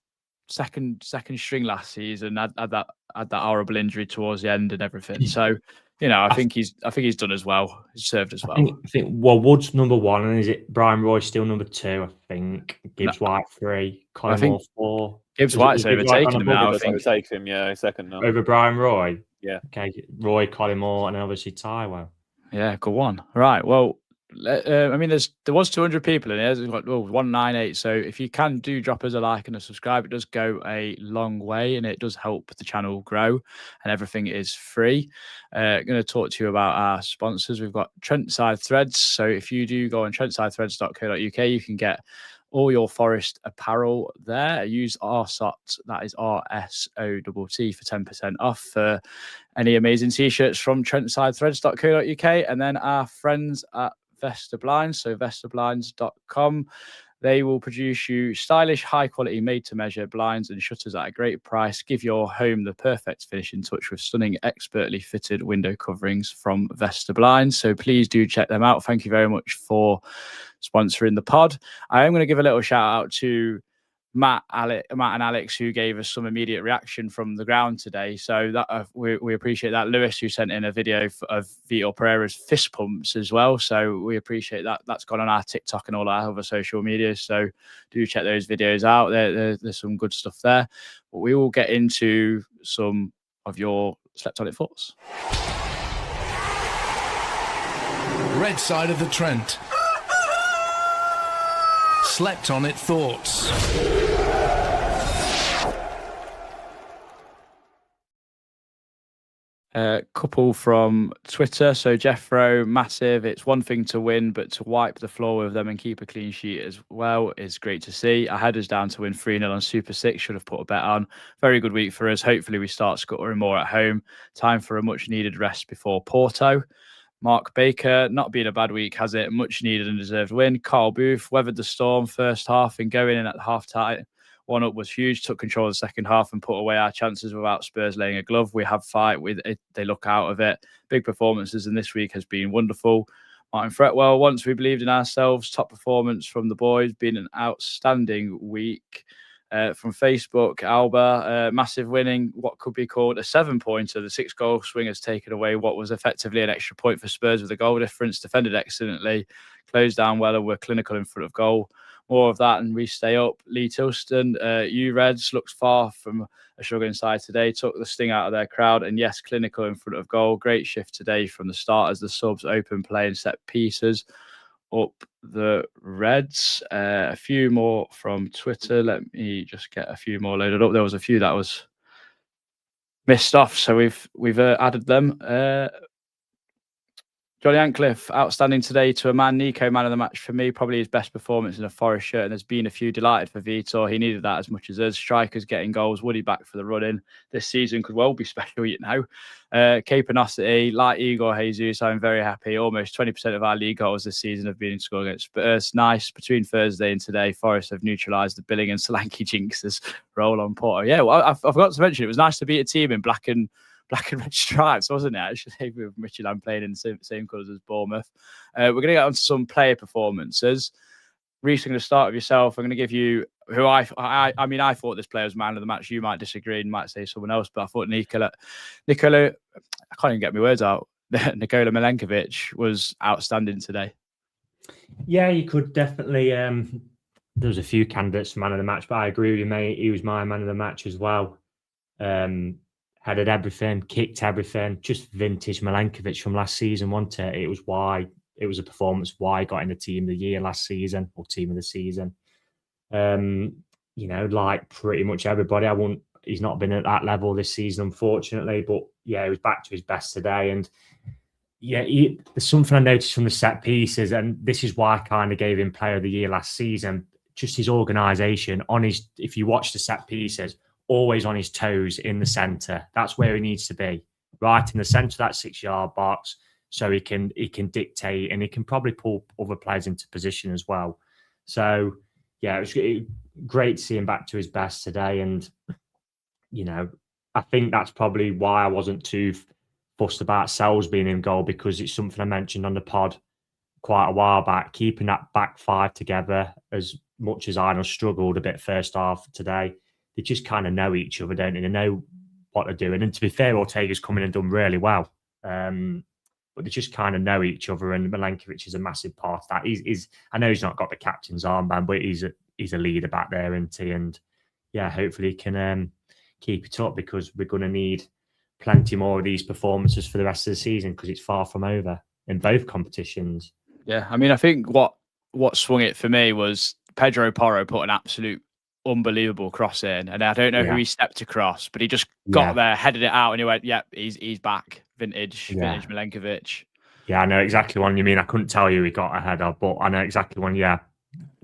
second string last season. Had that horrible injury towards the end and everything. So, I think he's done as well. He's served as well. I think Wood's number 1, and is it Brian Roy still number 2? I think Gibbs White 3, Colin Moore 4. Gibbs White's overtaken him now. I think overtaken him. Yeah, second now over Brian Roy. Yeah. Okay, Roy, Colin Moore, and then obviously Taiwo. Yeah, good one. Right. Well, I mean, there was 200 people in here. There's like 198. So if you can drop us a like and a subscribe, it does go a long way, and it does help the channel grow. And everything is free. I'm going to talk to you about our sponsors. We've got Trent Side Threads. So if you do go on trentsidethreads.co.uk, you can get all your Forest apparel there. Use RSOT, that is RSOTT, for 10% off for any amazing t-shirts from trentsidethreads.co.uk. And then our friends at Vesta Blinds, so vestablinds.com. They will produce you stylish, high-quality, made-to-measure blinds and shutters at a great price. Give your home the perfect finishing touch with stunning, expertly fitted window coverings from Vesta Blinds. So please do check them out. Thank you very much for sponsoring the pod. I am going to give a little shout-out to Matt and Alex, who gave us some immediate reaction from the ground today. So that we appreciate that. Lewis, who sent in a video of Vitor Pereira's fist pumps as well. So we appreciate that. That's gone on our TikTok and all our other social media. So do check those videos out. There's some good stuff there. But we will get into some of your slept on it thoughts. Red side of the Trent. Slept on it thoughts. Couple from Twitter. So Jeffro, massive. It's one thing to win, but to wipe the floor with them and keep a clean sheet as well is great to see. I had us down to win 3-0 on Super 6. Should have put a bet on. Very good week for us. Hopefully we start scoring more at home. Time for a much needed rest before Porto. Mark Baker, not been a bad week, has it? Much needed and deserved win. Carl Booth weathered the storm first half and going in at half time. 1-up was huge, took control of the second half and put away our chances without Spurs laying a glove. We have fight with it. They look out of it. Big performances, and this week has been wonderful. Martin Fretwell, once we believed in ourselves, top performance from the boys, been an outstanding week. From Facebook, Alba, massive winning, what could be called a 7-pointer. The 6-goal swing has taken away what was effectively an extra point for Spurs with a goal difference. Defended excellently, closed down well, and were clinical in front of goal. More of that and we stay up. Lee Tilston, you Reds, looks far from a struggling side today. Took the sting out of their crowd and yes, clinical in front of goal. Great shift today from the start as the subs open play and set pieces up the Reds. A few more from Twitter. Let me just get a few more loaded up. There was a few that was missed off, so we've added them. Johnny Ancliffe, outstanding today to a man. Nico, man of the match for me. Probably his best performance in a Forest shirt, and there's been a few delighted for Vitor. He needed that as much as us. Strikers getting goals. Woody back for the run-in. This season could well be special, Capanosity, like Igor Jesus, I'm very happy. Almost 20% of our league goals this season have been scored against Spurs. Nice. Between Thursday and today, Forest have neutralised the Billing and Solanke jinxes. Roll on Porto. Yeah, well, I forgot to mention, it was nice to beat a team in black and red stripes, wasn't it? Actually, with Midtjylland playing in the same colours as Bournemouth. We're going to get on to some player performances. Reece, I'm going to start with yourself. I'm going to give you who I thought this player was man of the match. You might disagree and might say someone else, but I thought Nikola, I can't even get my words out. Nikola Malenovic was outstanding today. Yeah, you could definitely. There was a few candidates for man of the match, but I agree with you, mate. He was my man of the match as well. Headed everything, kicked everything, just vintage Malenovic from last season, wasn't it? It was a performance why he got in the team of the year last season, or team of the season. Like pretty much everybody. He's not been at that level this season, unfortunately, but yeah, he was back to his best today. And yeah, there's something I noticed from the set pieces, and this is why I kind of gave him player of the year last season. Just his organisation if you watch the set pieces, always on his toes in the centre. That's where he needs to be, right in the centre of that 6-yard box, so he can dictate and he can probably pull other players into position as well. So yeah, great to see him back to his best today. And, I think that's probably why I wasn't too fussed about Sells being in goal, because it's something I mentioned on the pod quite a while back, keeping that back five together. As much as Arnold struggled a bit first half today, they just kind of know each other, don't they? They know what they're doing. And to be fair, Ortega's come in and done really well. But they just kind of know each other, and Malenovic is a massive part of that. He's I know he's not got the captain's armband, but he's a leader back there, isn't he? And yeah, hopefully he can keep it up, because we're going to need plenty more of these performances for the rest of the season, because it's far from over in both competitions. Yeah, I mean, I think what swung it for me was Pedro Porro put an absolute unbelievable cross in, and I don't know who he stepped across, but he just got there, headed it out, and he went, "Yep, he's back, vintage Malenovic." Yeah, I know exactly one you mean. I couldn't tell you he got ahead of, but I know exactly one. Yeah,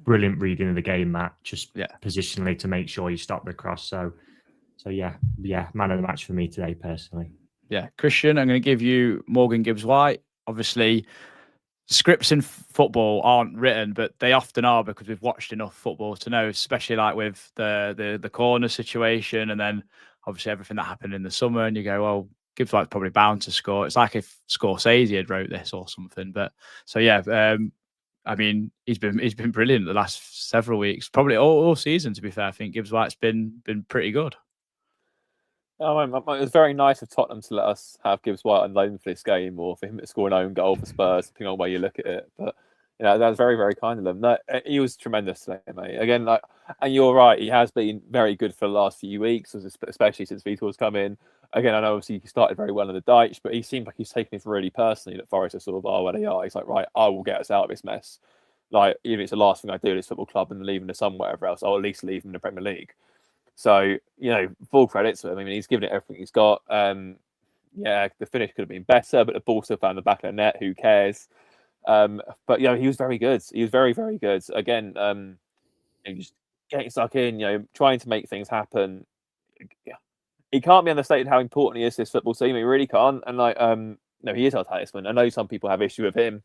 brilliant reading of the game, Matt. Just positionally to make sure you stop the cross. So yeah, man of the match for me today, personally. Yeah, Christian, I'm going to give you Morgan Gibbs White. Obviously, scripts in football aren't written, but they often are, because we've watched enough football to know, especially like with the corner situation, and then obviously everything that happened in the summer, and you go, well, Gibbs White's probably bound to score. It's like if Scorsese had wrote this or something. But so yeah, I mean, he's been brilliant the last several weeks, probably all season. To be fair, I think Gibbs White's been pretty good. Oh, it was very nice of Tottenham to let us have Gibbs White on loan for this game, or for him to score an own goal for Spurs, depending on where you look at it. But that was very, very kind of them. No, he was tremendous today, mate. Again, and you're right, he has been very good for the last few weeks, especially since Vitor's come in. Again, I know obviously he started very well in the Dutch, but he seemed like he's taking it really personally that Forest are sort of where they are. He's like, right, I will get us out of this mess. Like, even if it's the last thing I do at this football club and leaving to somewhere else, I'll at least leave him in the Premier League. So, full credit to him. I mean, he's given it everything he's got. The finish could have been better, but the ball still found the back of the net. Who cares? But he was very good. He was very, very good. Again, just getting stuck in, trying to make things happen. Yeah. He can't be understated how important he is to this football team. He really can't. And he is our talisman. I know some people have issue with him.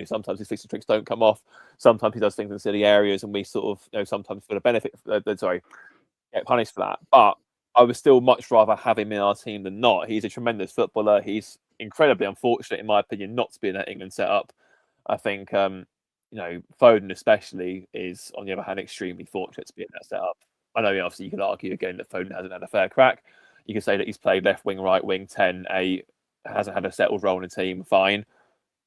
Sometimes his fixing tricks don't come off. Sometimes he does things in silly areas, and we sort of, sometimes for the benefit, get punished for that. But I would still much rather have him in our team than not. He's a tremendous footballer. He's incredibly unfortunate, in my opinion, not to be in that England setup. I think, Foden especially is, on the other hand, extremely fortunate to be in that setup. I know, obviously, you could argue again that Foden hasn't had a fair crack. You can say that he's played left wing, right wing, 10, 8, hasn't had a settled role in the team, fine.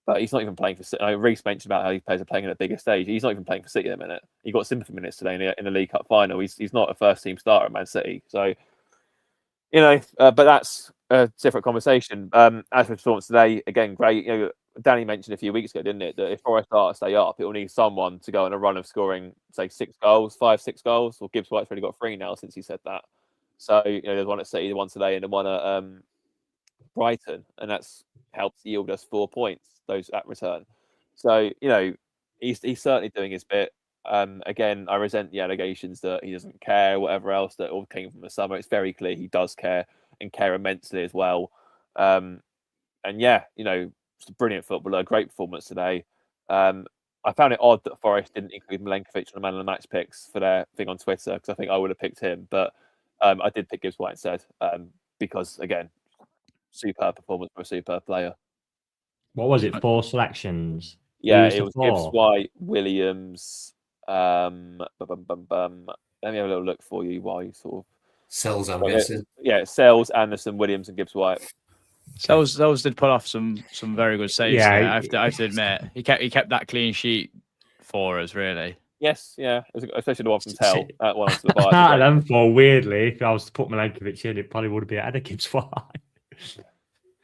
But he's not even playing for City. Reece mentioned about how these players are playing at a bigger stage. He's not even playing for City at the minute. He got sympathy minutes today in the League Cup final. He's not a first team starter at Man City. So, but that's a different conversation. As for performance today, again, great. Danny mentioned a few weeks ago, didn't it, that if Forest start to stay up, it will need someone to go on a run of scoring, say, 6 goals. Well, Gibbs White's already got 3 now since he said that. So, there's one at City, the one today, and the one at Brighton, and that's helped yield us 4 points, those at return. So, he's certainly doing his bit. Again, I resent the allegations that he doesn't care, whatever else that all came from the summer. It's very clear he does care, and care immensely as well. Just a brilliant footballer, great performance today. I found it odd that Forest didn't include Malenovic on the man of the match picks for their thing on Twitter, because I think I would have picked him, but I did pick Gibbs White instead, because again, superb performance for a superb player. What was it? 4 selections? Yeah, it was Gibbs White, Williams. Let me have a little look for you while you sort of. Sells, I'm guessing. Yeah, Sells, Anderson, Williams, and Gibbs White. Sells did pull off some very good saves. Yeah, I have to admit, he kept that clean sheet for us, really. Yes, yeah, especially the one from Tell. That one onto the bar. Them 4, weirdly, if I was to put Malenovic in, it probably would be ahead of Gibbs White.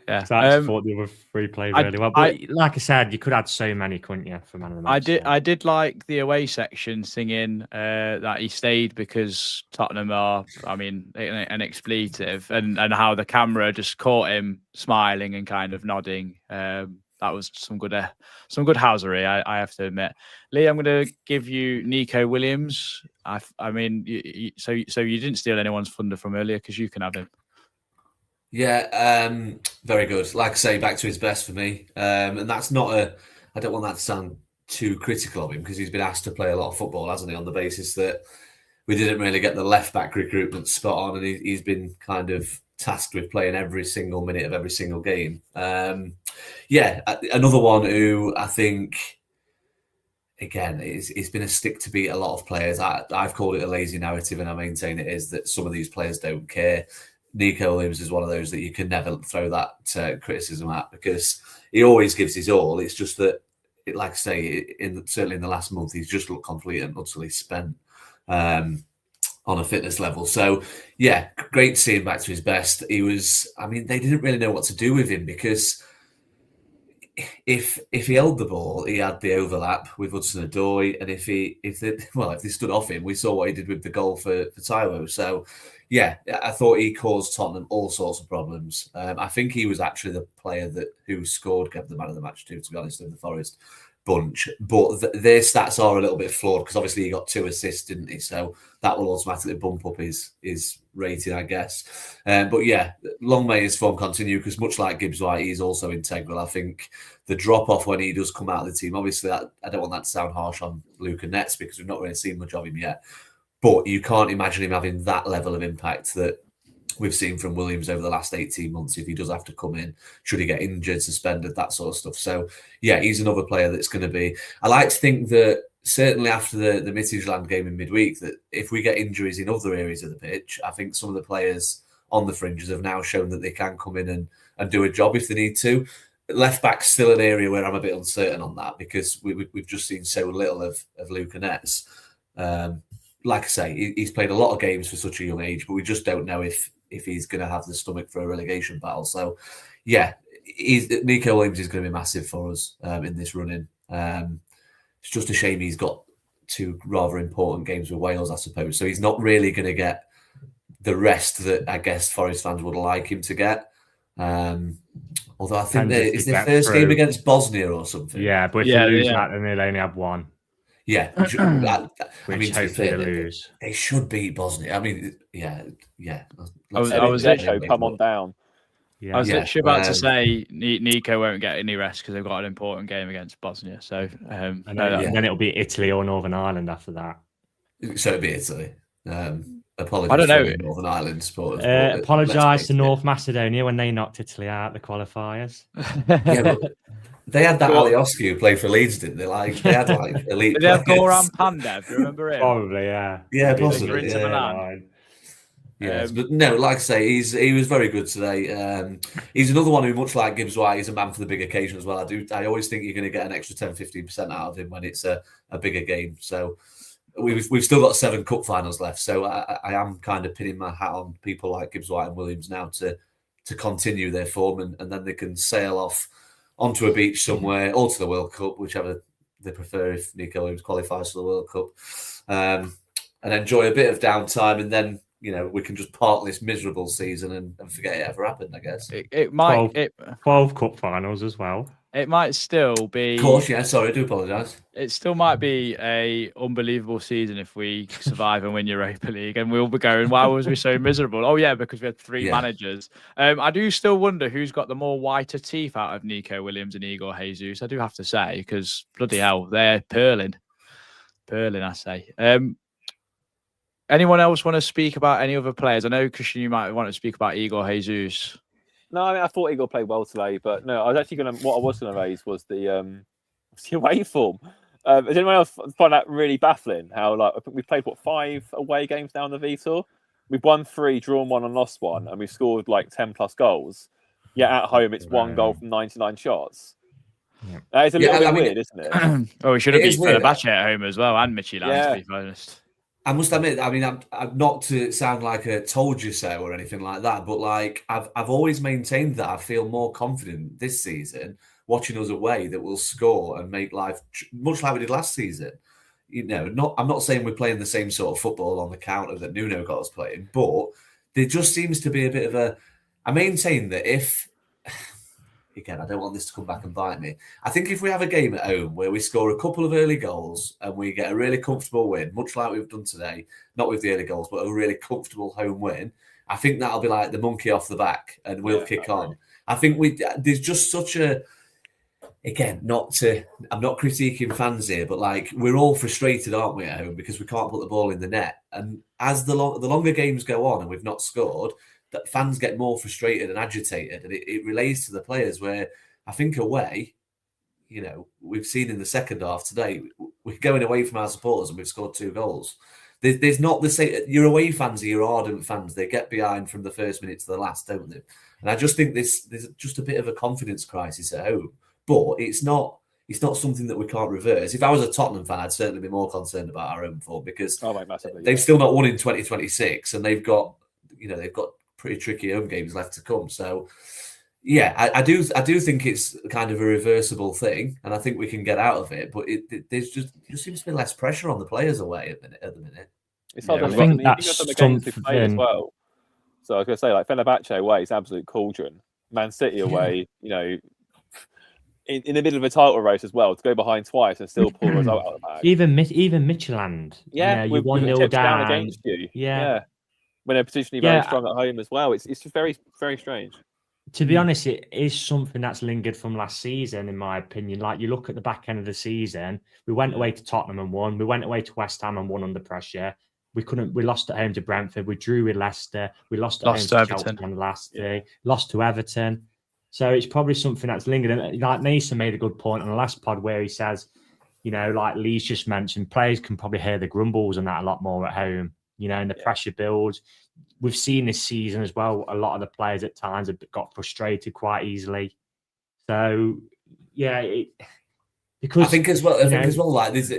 Yeah, so I just thought the other 3 played really well. But like I said, you could add so many, couldn't you, for man of the match? I did like the away section singing that he stayed because Tottenham are, an expletive, and how the camera just caught him smiling and kind of nodding. That was some good housery, I have to admit. Lee, I'm going to give you Nico Williams. So you didn't steal anyone's thunder from earlier, because you can have him. Yeah, very good. Like I say, back to his best for me. And that's not I don't want that to sound too critical of him because he's been asked to play a lot of football, hasn't he, on the basis that we didn't really get the left-back recruitment spot on, and he's been kind of tasked with playing every single minute of every single game. Another one who I think, again, it's been a stick to beat a lot of players. I've called it a lazy narrative, and I maintain it is that some of these players don't care. Nico Williams is one of those that you can never throw that criticism at because he always gives his all. It's just that, like I say, certainly in the last month, he's just looked complete and utterly spent on a fitness level. So, yeah, great to see him back to his best. They didn't really know what to do with him because if he held the ball, he had the overlap with Hudson-Odoi, and if they stood off him, we saw what he did with the goal for Taiwo. So, yeah, I thought he caused Tottenham all sorts of problems. I think he was actually the player who scored, kept the man of the match too, to be honest, in the Forest bunch. But their stats are a little bit flawed because obviously he got 2 assists, didn't he? So that will automatically bump up his rating, I guess. But yeah, long may his form continue because much like Gibbs White, he's also integral. I think the drop-off when he does come out of the team, obviously I don't want that to sound harsh on Luca Netz because we've not really seen much of him yet. But you can't imagine him having that level of impact that we've seen from Williams over the last 18 months if he does have to come in, should he get injured, suspended, that sort of stuff. So, yeah, he's another player that's going to be... I like to think that certainly after the Midtjylland game in midweek, that if we get injuries in other areas of the pitch, I think some of the players on the fringes have now shown that they can come in and do a job if they need to. Left back's still an area where I'm a bit uncertain on that because we've just seen so little of Luca Netz. Like I say, he's played a lot of games for such a young age, but we just don't know if he's going to have the stomach for a relegation battle. So, yeah, Nico Williams is going to be massive for us in this run-in. It's just a shame he's got 2 rather important games with Wales, I suppose. So he's not really going to get the rest that I guess Forest fans would like him to get. Although I think it's their first game against Bosnia or something. Yeah, but if they lose that, then they'll only have 1. Yeah, Hopefully they lose. They should beat Bosnia. I mean, yeah. I was come on down. Yeah. I was literally about to say Nico won't get any rest because they've got an important game against Bosnia. So, and then it'll be Italy or Northern Ireland after that. So it'll be Italy. Apologies I don't know. for Northern Ireland supporters. Apologise to North Macedonia when they knocked Italy out the qualifiers. But they had that Alioski who played for Leeds, didn't they? They had elite. Did they have Goran Pandev? Do you remember him? Probably, yeah. Yeah, possibly. Yes, but no, like I say, he was very good today. He's another one who, much like Gibbs White, is a man for the big occasion as well. I always think you're going to get an extra 10-15% out of him when it's a bigger game. So we've still got 7 cup finals left. So I am kind of pinning my hat on people like Gibbs White and Williams now to continue their form and then they can sail off onto a beach somewhere or to the World Cup, whichever they prefer if Nico Williams qualifies for the World Cup, and enjoy a bit of downtime and then, we can just park this miserable season and forget it ever happened, I guess. It might... 12 cup finals as well. It might still be... Of course, yeah, sorry, I do apologise. It still might be a unbelievable season if we survive and win Europa League, and we'll be going, why was we so miserable? Oh, yeah, because we had 3 managers. I do still wonder who's got the more whiter teeth out of Nico Williams and Igor Jesus, I do have to say, because bloody hell, they're purling. Purling, I say. Anyone else want to speak about any other players? I know, Christian, you might want to speak about Igor Jesus. No, I thought Igor played well today, but no, I was actually what I was going to raise was the away form. Does anyone else find that really baffling? How I think we played 5 away games now in the Vitor. We've won 3, drawn 1, and lost 1, and we've scored 10 plus goals. Yet at home, it's 1 goal from 99 shots. Yeah. That is a little bit weird, isn't it? Oh, we should have beat Fenerbahce at home as well, and Midtjylland, to be honest. I must admit, I'm not to sound like a told you so or anything like that, but I've always maintained that I feel more confident this season watching us away that we'll score and make life much like we did last season. I'm not saying we're playing the same sort of football on the counter that Nuno got us playing, but there just seems to be a bit of a... I maintain that if... Again, I don't want this to come back and bite me. I think if we have a game at home where we score a couple of early goals and we get a really comfortable win, much like we've done today, not with the early goals, but a really comfortable home win, I think that'll be like the monkey off the back and we'll kick on. I think there's just such a... again, I'm not critiquing fans here, but like we're all frustrated, aren't we, at home because we can't put the ball in the net. And as the longer games go on and we've not scored, that fans get more frustrated and agitated, and it relates to the players. Where I think away, we've seen in the second half today, we're going away from our supporters and we've scored 2 goals. There's not the same. Your away fans are your ardent fans. They get behind from the first minute to the last, don't they? And I just think there's just a bit of a confidence crisis at home. But it's not something that we can't reverse. If I was a Tottenham fan, I'd certainly be more concerned about our own form because they've still not won in 2026, and they've got pretty tricky home games left to come. So, yeah, I do think it's kind of a reversible thing, and I think we can get out of it. But there's just seems to be less pressure on the players away at the minute. It's hard I think that's something as well. So I was going to say, like Fenerbahce away is absolute cauldron. Man City away, in the middle of a title race as well, to go behind twice and still pull a result out of the bag. Even Midtjylland. You're 1-0 down against you. Yeah. When they're potentially very strong at home as well. It's just very, very strange. To be honest, it is something that's lingered from last season, in my opinion. Like, you look at the back end of the season, we went away to Tottenham and won. We went away to West Ham and won under pressure. We lost at home to Brentford. We drew with Leicester. We lost at home to Everton on the last day. Lost to Everton. So it's probably something that's lingered. And like Nathan made a good point on the last pod where he says, like Lee's just mentioned, players can probably hear the grumbles and that a lot more at home, and the pressure builds. We've seen this season as well, a lot of the players at times have got frustrated quite easily. So, yeah, because I think as well, like there's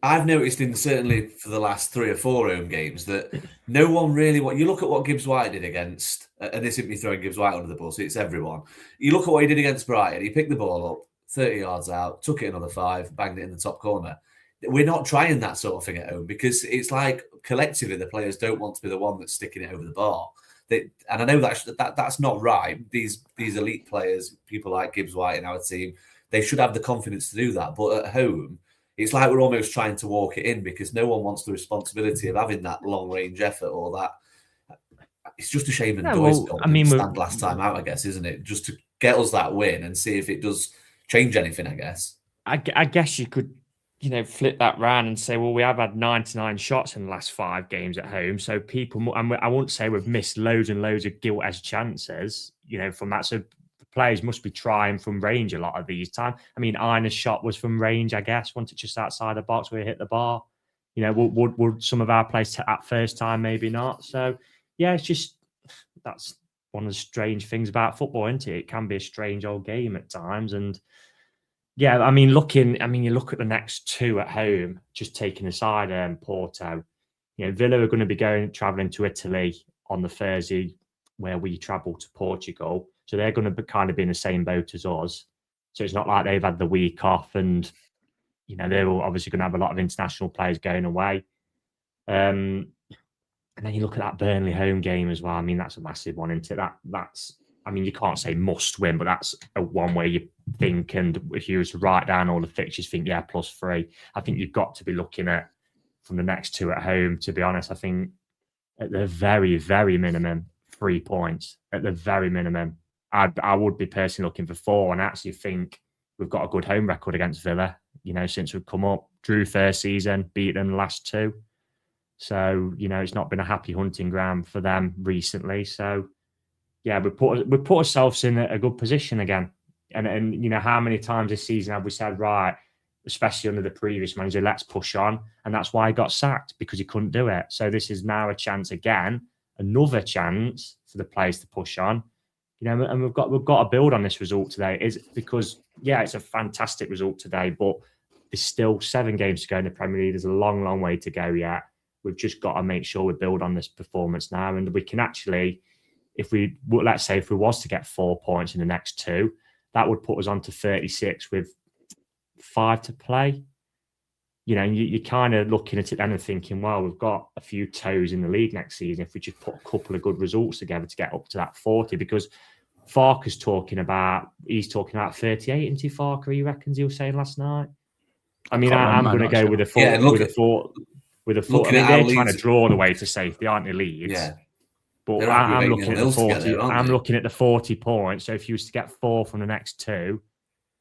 I've noticed certainly for the last 3 or 4 home games that no one really. You look at what Gibbs White did against, and this isn't me throwing Gibbs White under the bus. It's everyone. You look at what he did against Brighton. He picked the ball up 30 yards out, took it another 5, banged it in the top corner. We're not trying that sort of thing at home because it's like collectively the players don't want to be the one that's sticking it over the bar. And I know that's not right. These elite players, people like Gibbs White in our team, they should have the confidence to do that. But at home, it's like we're almost trying to walk it in because no one wants the responsibility of having that long-range effort or that. It's just a shame stand last time out, I guess, isn't it? Just to get us that win and see if it does change anything, I guess. I guess you could, flip that round and say, well, we have had 99 shots in the last 5 games at home. So people, and I won't say we've missed loads and loads of gilt-edged chances, from that. So players must be trying from range a lot of these times. I mean, Einer's shot was from range, I guess, once it just outside the box where he hit the bar. Would some of our players take that first time? Maybe not. So, yeah, that's one of the strange things about football, isn't it? It can be a strange old game at times. And, yeah, you look at the next 2 at home, just taking aside Porto. Villa are going to be travelling to Italy on the Thursday where we travel to Portugal. So they're going to kind of be in the same boat as us. So it's not like they've had the week off and, they're obviously going to have a lot of international players going away. And then you look at that Burnley home game as well. I mean, that's a massive one, isn't it? That's you can't say must win, but that's a one where you think, and if you were to write down all the fixtures, think, yeah, +3. I think you've got to be looking at from the next 2 at home, to be honest. I think at the very, very minimum, 3 points. At the very minimum. I would be personally looking for 4, and I actually think we've got a good home record against Villa, since we've come up. Drew first season, beat them the last 2. So, it's not been a happy hunting ground for them recently. So, yeah, we put ourselves in a good position again. And how many times this season have we said, right, especially under the previous manager, let's push on. And that's why he got sacked, because he couldn't do it. So this is now a chance again, another chance for the players to push on. And we've got to build on this result today. Is because, yeah, it's a fantastic result today, but there's still 7 games to go in the Premier League. There's a long, long way to go yet. We've just got to make sure we build on this performance now. And we can actually, if we was to get 4 points in the next 2, that would put us on to 36 with 5 to play. You're kind of looking at it then and thinking, well, we've got a few toes in the league next season if we just put a couple of good results together to get up to that 40. Because Farker's talking about 38 into Farker, he reckons he was saying last night. I'm going to go with a 4. With a 4. They're trying to draw the way to safety, aren't they, Leeds? Yeah. But I'm looking at the 40. I'm looking at the 40 points. So if you was to get 4 from the next 2,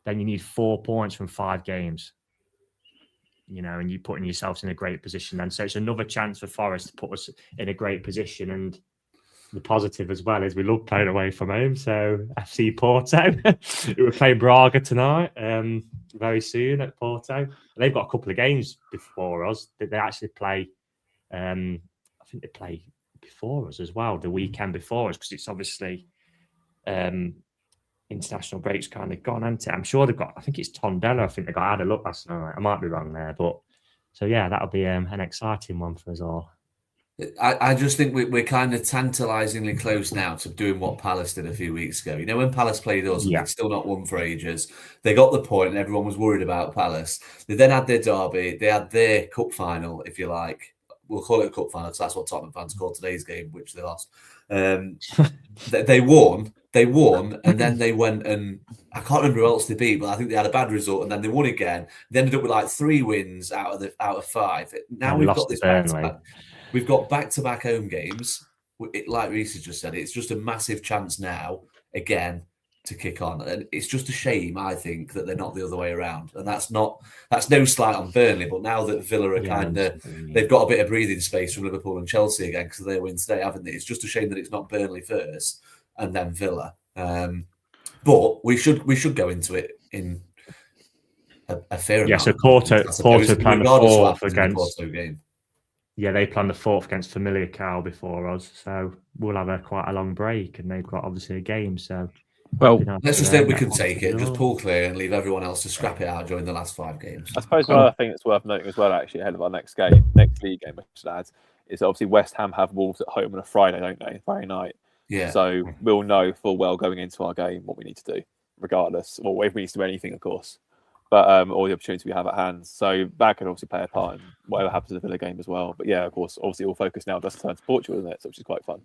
then you need 4 points from 5 games. And you're putting yourselves in a great position then. So it's another chance for Forest to put us in a great position. And the positive as well is we love playing away from home. So FC Porto, who are playing Braga tonight, very soon at Porto. They've got a couple of games before us. They actually play, I think they play before us as well, the weekend before us, because it's obviously international breaks kind of gone, hasn't it? I'm sure they've got, I think it's Tondela. I think they got, I had a look last night. I might be wrong there, but so yeah, that'll be an exciting one for us all. I just think we're kind of tantalisingly close now to doing what Palace did a few weeks ago. When Palace played us, and they'd still not won for ages, they got the point and everyone was worried about Palace. They then had their derby, they had their cup final, if you like. We'll call it a cup final because that's what Tottenham fans call today's game, which they lost. They won, and then they went and I can't remember who else they beat, but I think they had a bad result, and then they won again. They ended up with like 3 wins out of 5. Now we've got this back-to-back. We've got back-to-back home games. Like Reece has just said, it's just a massive chance now again to kick on, and it's just a shame, I think, that they're not the other way around. And that's no slight on Burnley, but now that Villa are they've got a bit of breathing space from Liverpool and Chelsea again because they win today, haven't they? It's just a shame that it's not Burnley first and then Villa. But we should go into it in a fair amount. Yeah, so Porto plan the 4th against Porto game. Yeah, they planned the 4th against Familiar Cow before us, so we'll have quite a long break, and they've got obviously a game. So, let's just think we can take it, just pull clear, and leave everyone else to scrap it out during the last 5 games. I suppose another thing that's worth noting as well, actually, ahead of our next league game, I should add, is obviously West Ham have Wolves at home on a Friday, don't they? Friday night. Yeah. So we'll know full well going into our game what we need to do, regardless, or if we need to do anything, of course. But all the opportunities we have at hand. So that can obviously play a part in whatever happens in the Villa game as well. But yeah, of course, obviously all focus now does turn to Portugal, isn't it? So which is quite fun.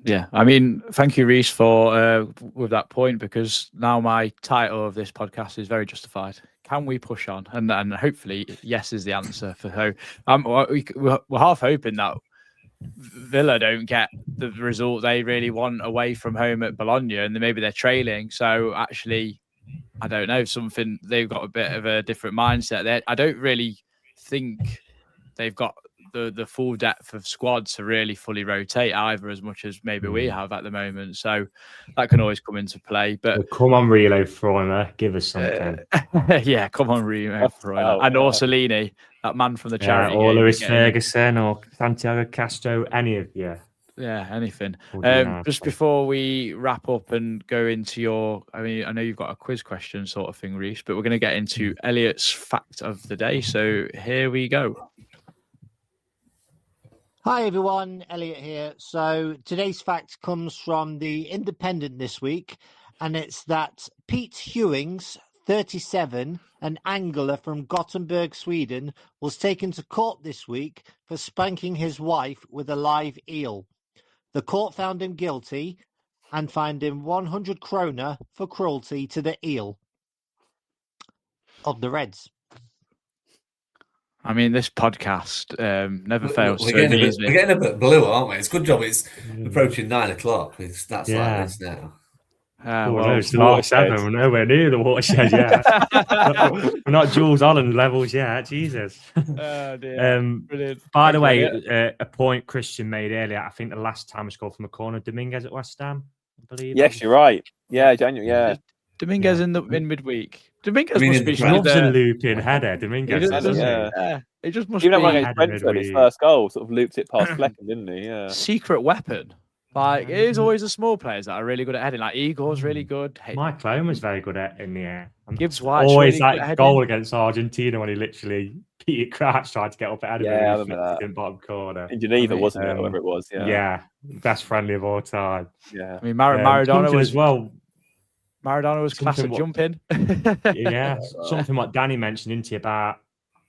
Yeah, I mean, thank you, Reece, for with that point, because now my title of this podcast is very justified. Can we push on? And hopefully, yes is the answer for who. We're half hoping that Villa don't get the result they really want away from home at Bologna, and then maybe they're trailing. So actually, I don't know, something they've got a bit of a different mindset there. I don't really think they've got the full depth of squad to really fully rotate either as much as maybe we have at the moment. So that can always come into play. But well, come on, Relo Freuler, give us something. Yeah, come on, Relo Freuler. And Orsolini, that man from the charity. Or Lewis Ferguson or Santiago Castro, any of you. Yeah, anything. Just before we wrap up and go into I know you've got a quiz question sort of thing, Reece, but we're going to get into Elliot's fact of the day. So here we go. Hi everyone, Elliot here. So today's fact comes from the Independent this week, and it's that Pete Hewings, 37, an angler from Gothenburg, Sweden, was taken to court this week for spanking his wife with a live eel. The court found him guilty and fined him 100 krona for cruelty to the eel of the Reds. I mean, this podcast never fails. We're getting a bit blue, aren't we? It's a good job it's approaching 9 o'clock. That's like this now. It's the watershed. We're nowhere near the watershed yet. We're not Jules Holland levels yet. Jesus. Oh, dear. By the way, a point Christian made earlier. I think the last time I scored from a corner, Dominguez at West Ham, I believe. Yes, you're right. Yeah, January. Yeah, Dominguez in midweek. Dominguez must be loves a looping header. Dominguez, it just must even be. Even against Brentford, his first goal sort of looped it past Flecken, didn't he? Yeah. Secret weapon. Like, it is always the small players that are really good at heading. Like, Igor's really good. Mike Lone was very good at in the air. Gibbs White always really that goal against Argentina when he literally Peter Crouch tried to get up at I remember that. In bottom corner. In Geneva, wasn't it? Whatever it was. Yeah. Best friendly of all time. Yeah. I mean, Maradona was as well. Maradona was class at jumping. Yeah. Something what Danny mentioned into about.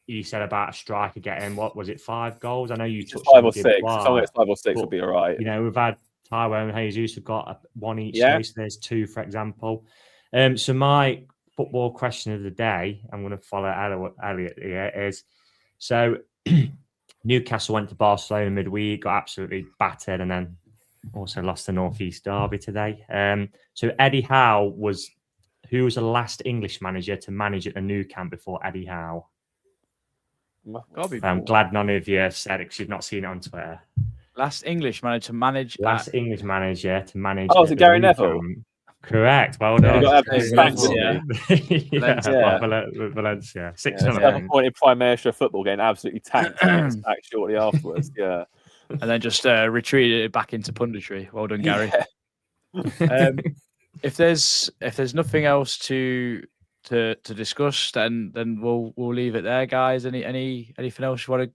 He said about a striker getting, what was it, 5 goals? I know you took 5 or 6. Some of it's 5 or 6 would be all right. You know, we've had Taiwo and Jesus have got 1 each. So there's 2, for example. So my football question of the day, I'm going to follow Elliot here, is so Newcastle went to Barcelona midweek, got absolutely battered, and then also lost the North East derby today. So Eddie Howe was who was the last English manager to manage at the new camp before Eddie Howe? I'm glad none of you said it because you've not seen it on Twitter. Last English manager to manage. Last English manager to manage. Oh, is it Gary Neville? Camp. Correct. Well done. He got Valencia. Valencia. 6 7-pointed Prime Minister of football getting absolutely tanked shortly afterwards. Yeah. And then just retreated back into punditry. Well done, Gary. Yeah. If there's nothing else to discuss, then we'll leave it there, guys. Anything else you want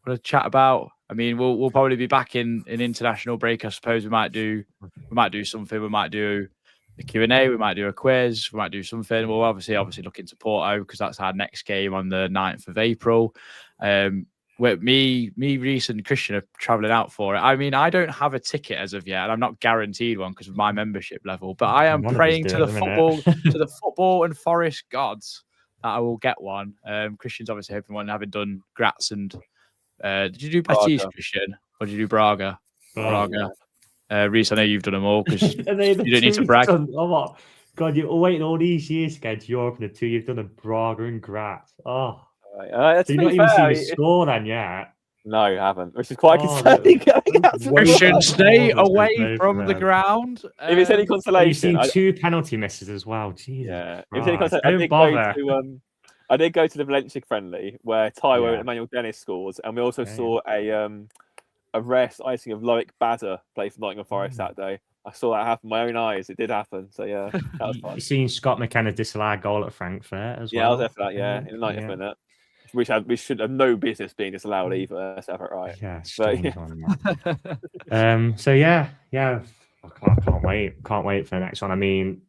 to chat about? I mean, we'll probably be back in international break. I suppose we might do something. We might do a Q&A. We might do a quiz. We might do something. We'll obviously look into Porto because that's our next game on the 9th of April. Where me, Reece, and Christian are travelling out for it. I mean, I don't have a ticket as of yet, and I'm not guaranteed one because of my membership level. But I am praying to the football and Forest gods that I will get one. Christian's obviously hoping one, having done Graz and did you do Betis, Christian, or did you do Braga? Braga. Reece, I know you've done them all because you don't need to brag. God, you're waiting all these years to get to Europe, and the two you've done are Braga and Graz. Oh. So you've not even seen the score then yet? No, I haven't, which is quite concerning. Christian, stay away from the ground. If it's any consolation, you've seen 2 penalty misses as well. Jesus. Yeah. If it's any consolation, I did go to the Valencia friendly where Taiwo and Emmanuel Dennis scores, and we also saw a rare icing of Loic Badder play for Nottingham Forest that day. I saw that happen with my own eyes. It did happen. So, yeah, that was fun. You've seen Scott McKenna disallow a goal at Frankfurt as well? Yeah, I was there for that, in the 90th minute. We should have no business being disallowed either. Let's have it right. Yeah, so, I can't wait. Can't wait for the next one. I mean,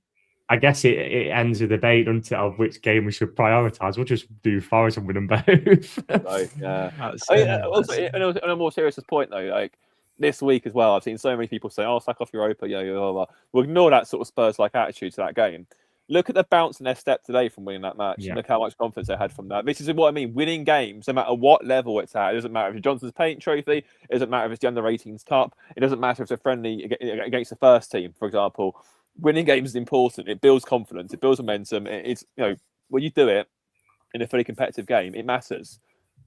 I guess it ends a debate, doesn't it, of which game we should prioritise. We'll just do Forest and win them both. Right, yeah. Also, on a more serious point, though, like this week as well, I've seen so many people say, "Oh, sack off Europa." We'll ignore that sort of Spurs-like attitude to that game. Look at the bounce in their step today from winning that match. And look how much confidence they had from that. This is what I mean. Winning games, no matter what level it's at. It doesn't matter if it's Johnson's Paint Trophy. It doesn't matter if it's the Under-18s Cup. It doesn't matter if it's a friendly against the first team, for example. Winning games is important. It builds confidence. It builds momentum. It's when you do it in a fully competitive game, it matters.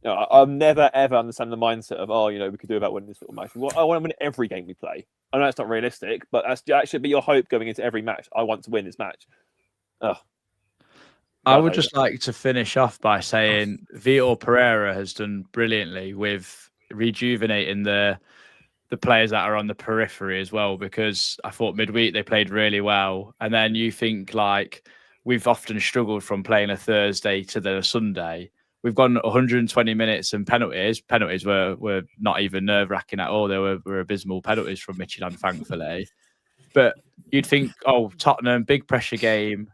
I'll never ever understand the mindset of we could do about winning this little match. I want to win every game we play. I know it's not realistic, but that should be your hope going into every match. I want to win this match. I would just like to finish off by saying Vitor Pereira has done brilliantly with rejuvenating the players that are on the periphery as well, because I thought midweek they played really well. And then you think like we've often struggled from playing a Thursday to the Sunday. We've gone 120 minutes and penalties. Penalties were not even nerve-wracking at all. They were abysmal penalties from Midtjylland, thankfully. But you'd think, Tottenham, big pressure game.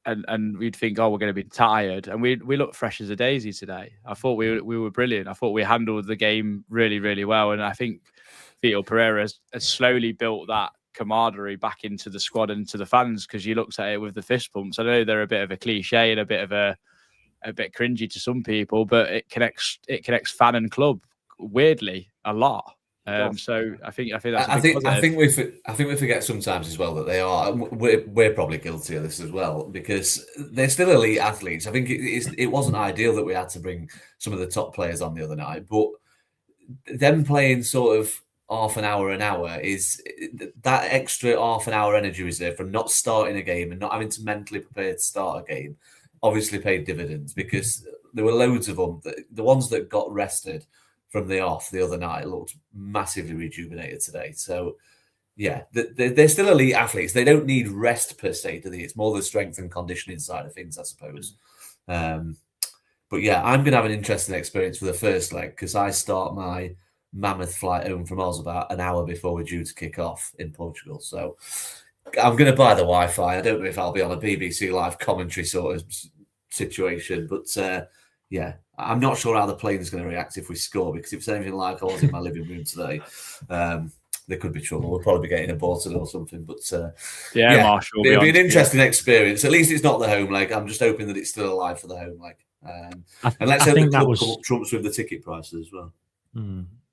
And we'd think, we're going to be tired. And we looked fresh as a daisy today. I thought we were brilliant. I thought we handled the game really, really well. And I think Vitor Pereira has slowly built that camaraderie back into the squad and to the fans, because you looked at it with the fist pumps. I know they're a bit of a cliche and a bit cringy to some people, but it connects fan and club weirdly a lot. So I think we forget sometimes as well that they are. We're probably guilty of this as well, because they're still elite athletes. I think it wasn't ideal that we had to bring some of the top players on the other night, but them playing sort of half an hour is that extra half an hour energy reserve from not starting a game and not having to mentally prepare to start a game. Obviously paid dividends, because there were loads of them. The ones that got rested from the off the other night looked massively rejuvenated today. So, yeah, they're still elite athletes. They don't need rest per se, do they? It's more the strength and conditioning side of things, I suppose. But yeah, I'm going to have an interesting experience for the first leg, because I start my mammoth flight home from Oz about an hour before we're due to kick off in Portugal. So I'm going to buy the Wi-Fi. I don't know if I'll be on a BBC live commentary sort of situation, but yeah, I'm not sure how the plane's going to react if we score, because if it's anything like I was in my living room today, there could be trouble. We'll probably be getting aborted or something. But Marshall, it'll be an interesting experience. At least it's not the home leg. I'm just hoping that it's still alive for the home leg. And let's hope the club trumps with the ticket prices as well.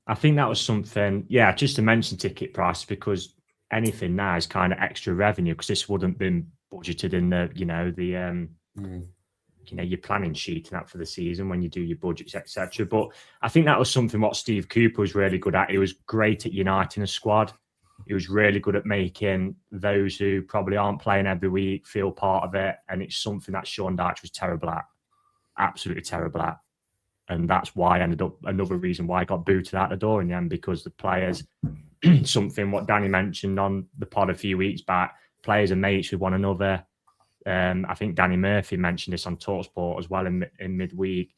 I think that was something, just to mention ticket prices, because anything now is kind of extra revenue, because this wouldn't been budgeted in your planning sheet and that for the season when you do your budgets, etc. But I think that was something what Steve Cooper was really good at. He was great at uniting a squad. He was really good at making those who probably aren't playing every week feel part of it. And it's something that Sean Dyche was terrible at, absolutely terrible at. And that's why I ended up, another reason why I got booted out the door in the end, because the players, something what Danny mentioned on the pod a few weeks back, players are mates with one another. I think Danny Murphy mentioned this on TalkSPORT as well in midweek.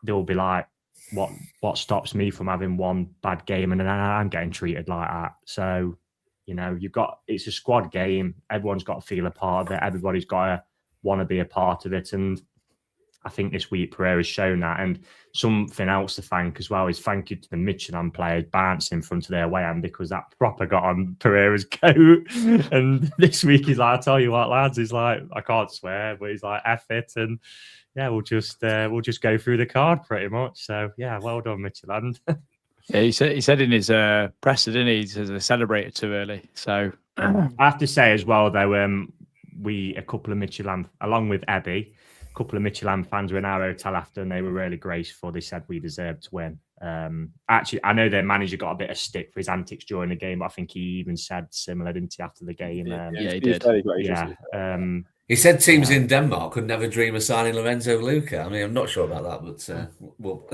They'll be like, what stops me from having one bad game and then I'm getting treated like that? So, it's a squad game. Everyone's got to feel a part of it. Everybody's got to want to be a part of it. And I think this week Pereira's shown that. And something else to thank as well is thank you to the Midtjylland players bouncing in front of their away end, because that proper got on Pereira's coat. And this week he's like, I tell you what, lads, he's like, I can't swear, but he's like, F it. And yeah, we'll just go through the card pretty much. So yeah, well done, Midtjylland. Yeah, he said in his presser, didn't he? He says they celebrated too early. So I have to say as well, though, a couple of Midtjylland, along with Ebby, a couple of Midtjylland fans were in our hotel after, and they were really graceful. They said we deserved to win. Actually, I know their manager got a bit of stick for his antics during the game, but I think he even said similar, didn't he, after the game? He did. Very gracious. Yeah. He said teams in Denmark could never dream of signing Lorenzo Luca. I mean, I'm not sure about that, but well,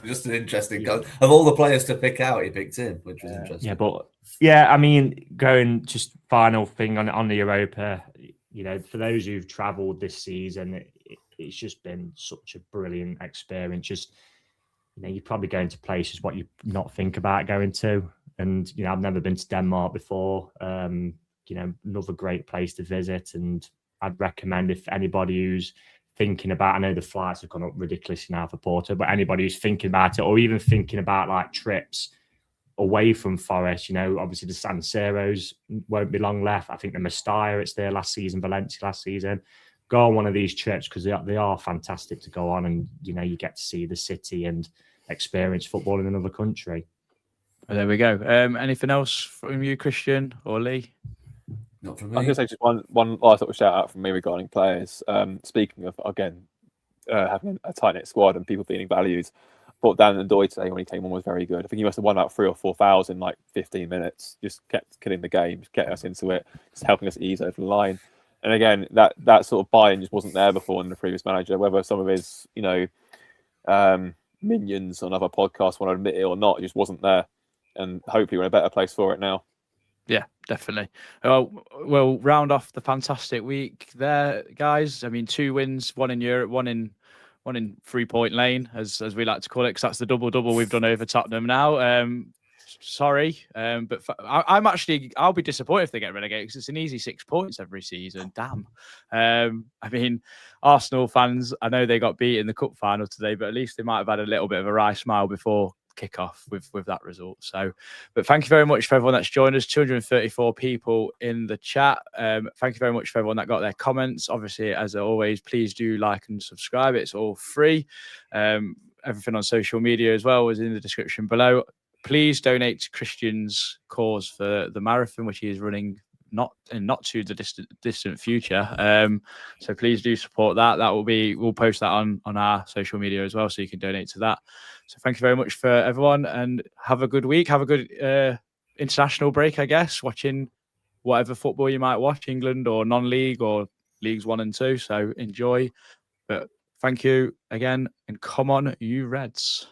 just an interesting guy. Of all the players to pick out, he picked him, which was interesting. Yeah, but I mean, going just final thing on the Europa, for those who've travelled this season, it's just been such a brilliant experience. Just, you're probably going to places what you not think about going to. And, I've never been to Denmark before. Another great place to visit. And I'd recommend, if anybody who's thinking about, I know the flights have gone up ridiculously now for Porto, but anybody who's thinking about it, or even thinking about like trips away from Forest, obviously the San Siro's won't be long left. I think the Mestalla, it's there last season, Valencia last season. Go on one of these trips because they are fantastic to go on, and you get to see the city and experience football in another country. Well, there we go. Anything else from you, Christian or Lee? Not from me. I was going to say just one last sort of shout out from me regarding players. Speaking of, again, having a tight-knit squad and people feeling valued, I thought Dan and Doy today when he came on was very good. I think he must have won about 3,000 or 4,000 in like 15 minutes. Just kept killing the game, just getting us into it, just helping us ease over the line. And again, that sort of buy-in just wasn't there before in the previous manager. Whether some of his, minions on other podcasts want to admit it or not, it just wasn't there. And hopefully we're in a better place for it now. Yeah, definitely. We'll round off the fantastic week there, guys. I mean, 2 wins, 1 in Europe, one in 3-point lane, as we like to call it, because that's the double we've done over Tottenham now. Sorry, but I'll be disappointed if they get relegated, because it's an easy 6 points every season. Damn. I mean, Arsenal fans, I know they got beat in the cup final today, but at least they might have had a little bit of a wry smile before kick-off with that result. So, but thank you very much for everyone that's joined us. 234 people in the chat. Thank you very much for everyone that got their comments. Obviously, as always, please do like and subscribe. It's all free. Everything on social media as well is in the description below. Please donate to Christian's cause for the marathon, which he is running not to the distant future. So please do support that. We'll post that on our social media as well, so you can donate to that. So thank you very much for everyone, and have a good week. Have a good international break, I guess, watching whatever football you might watch, England or non-league or leagues 1 and 2. So enjoy. But thank you again, and come on, you Reds.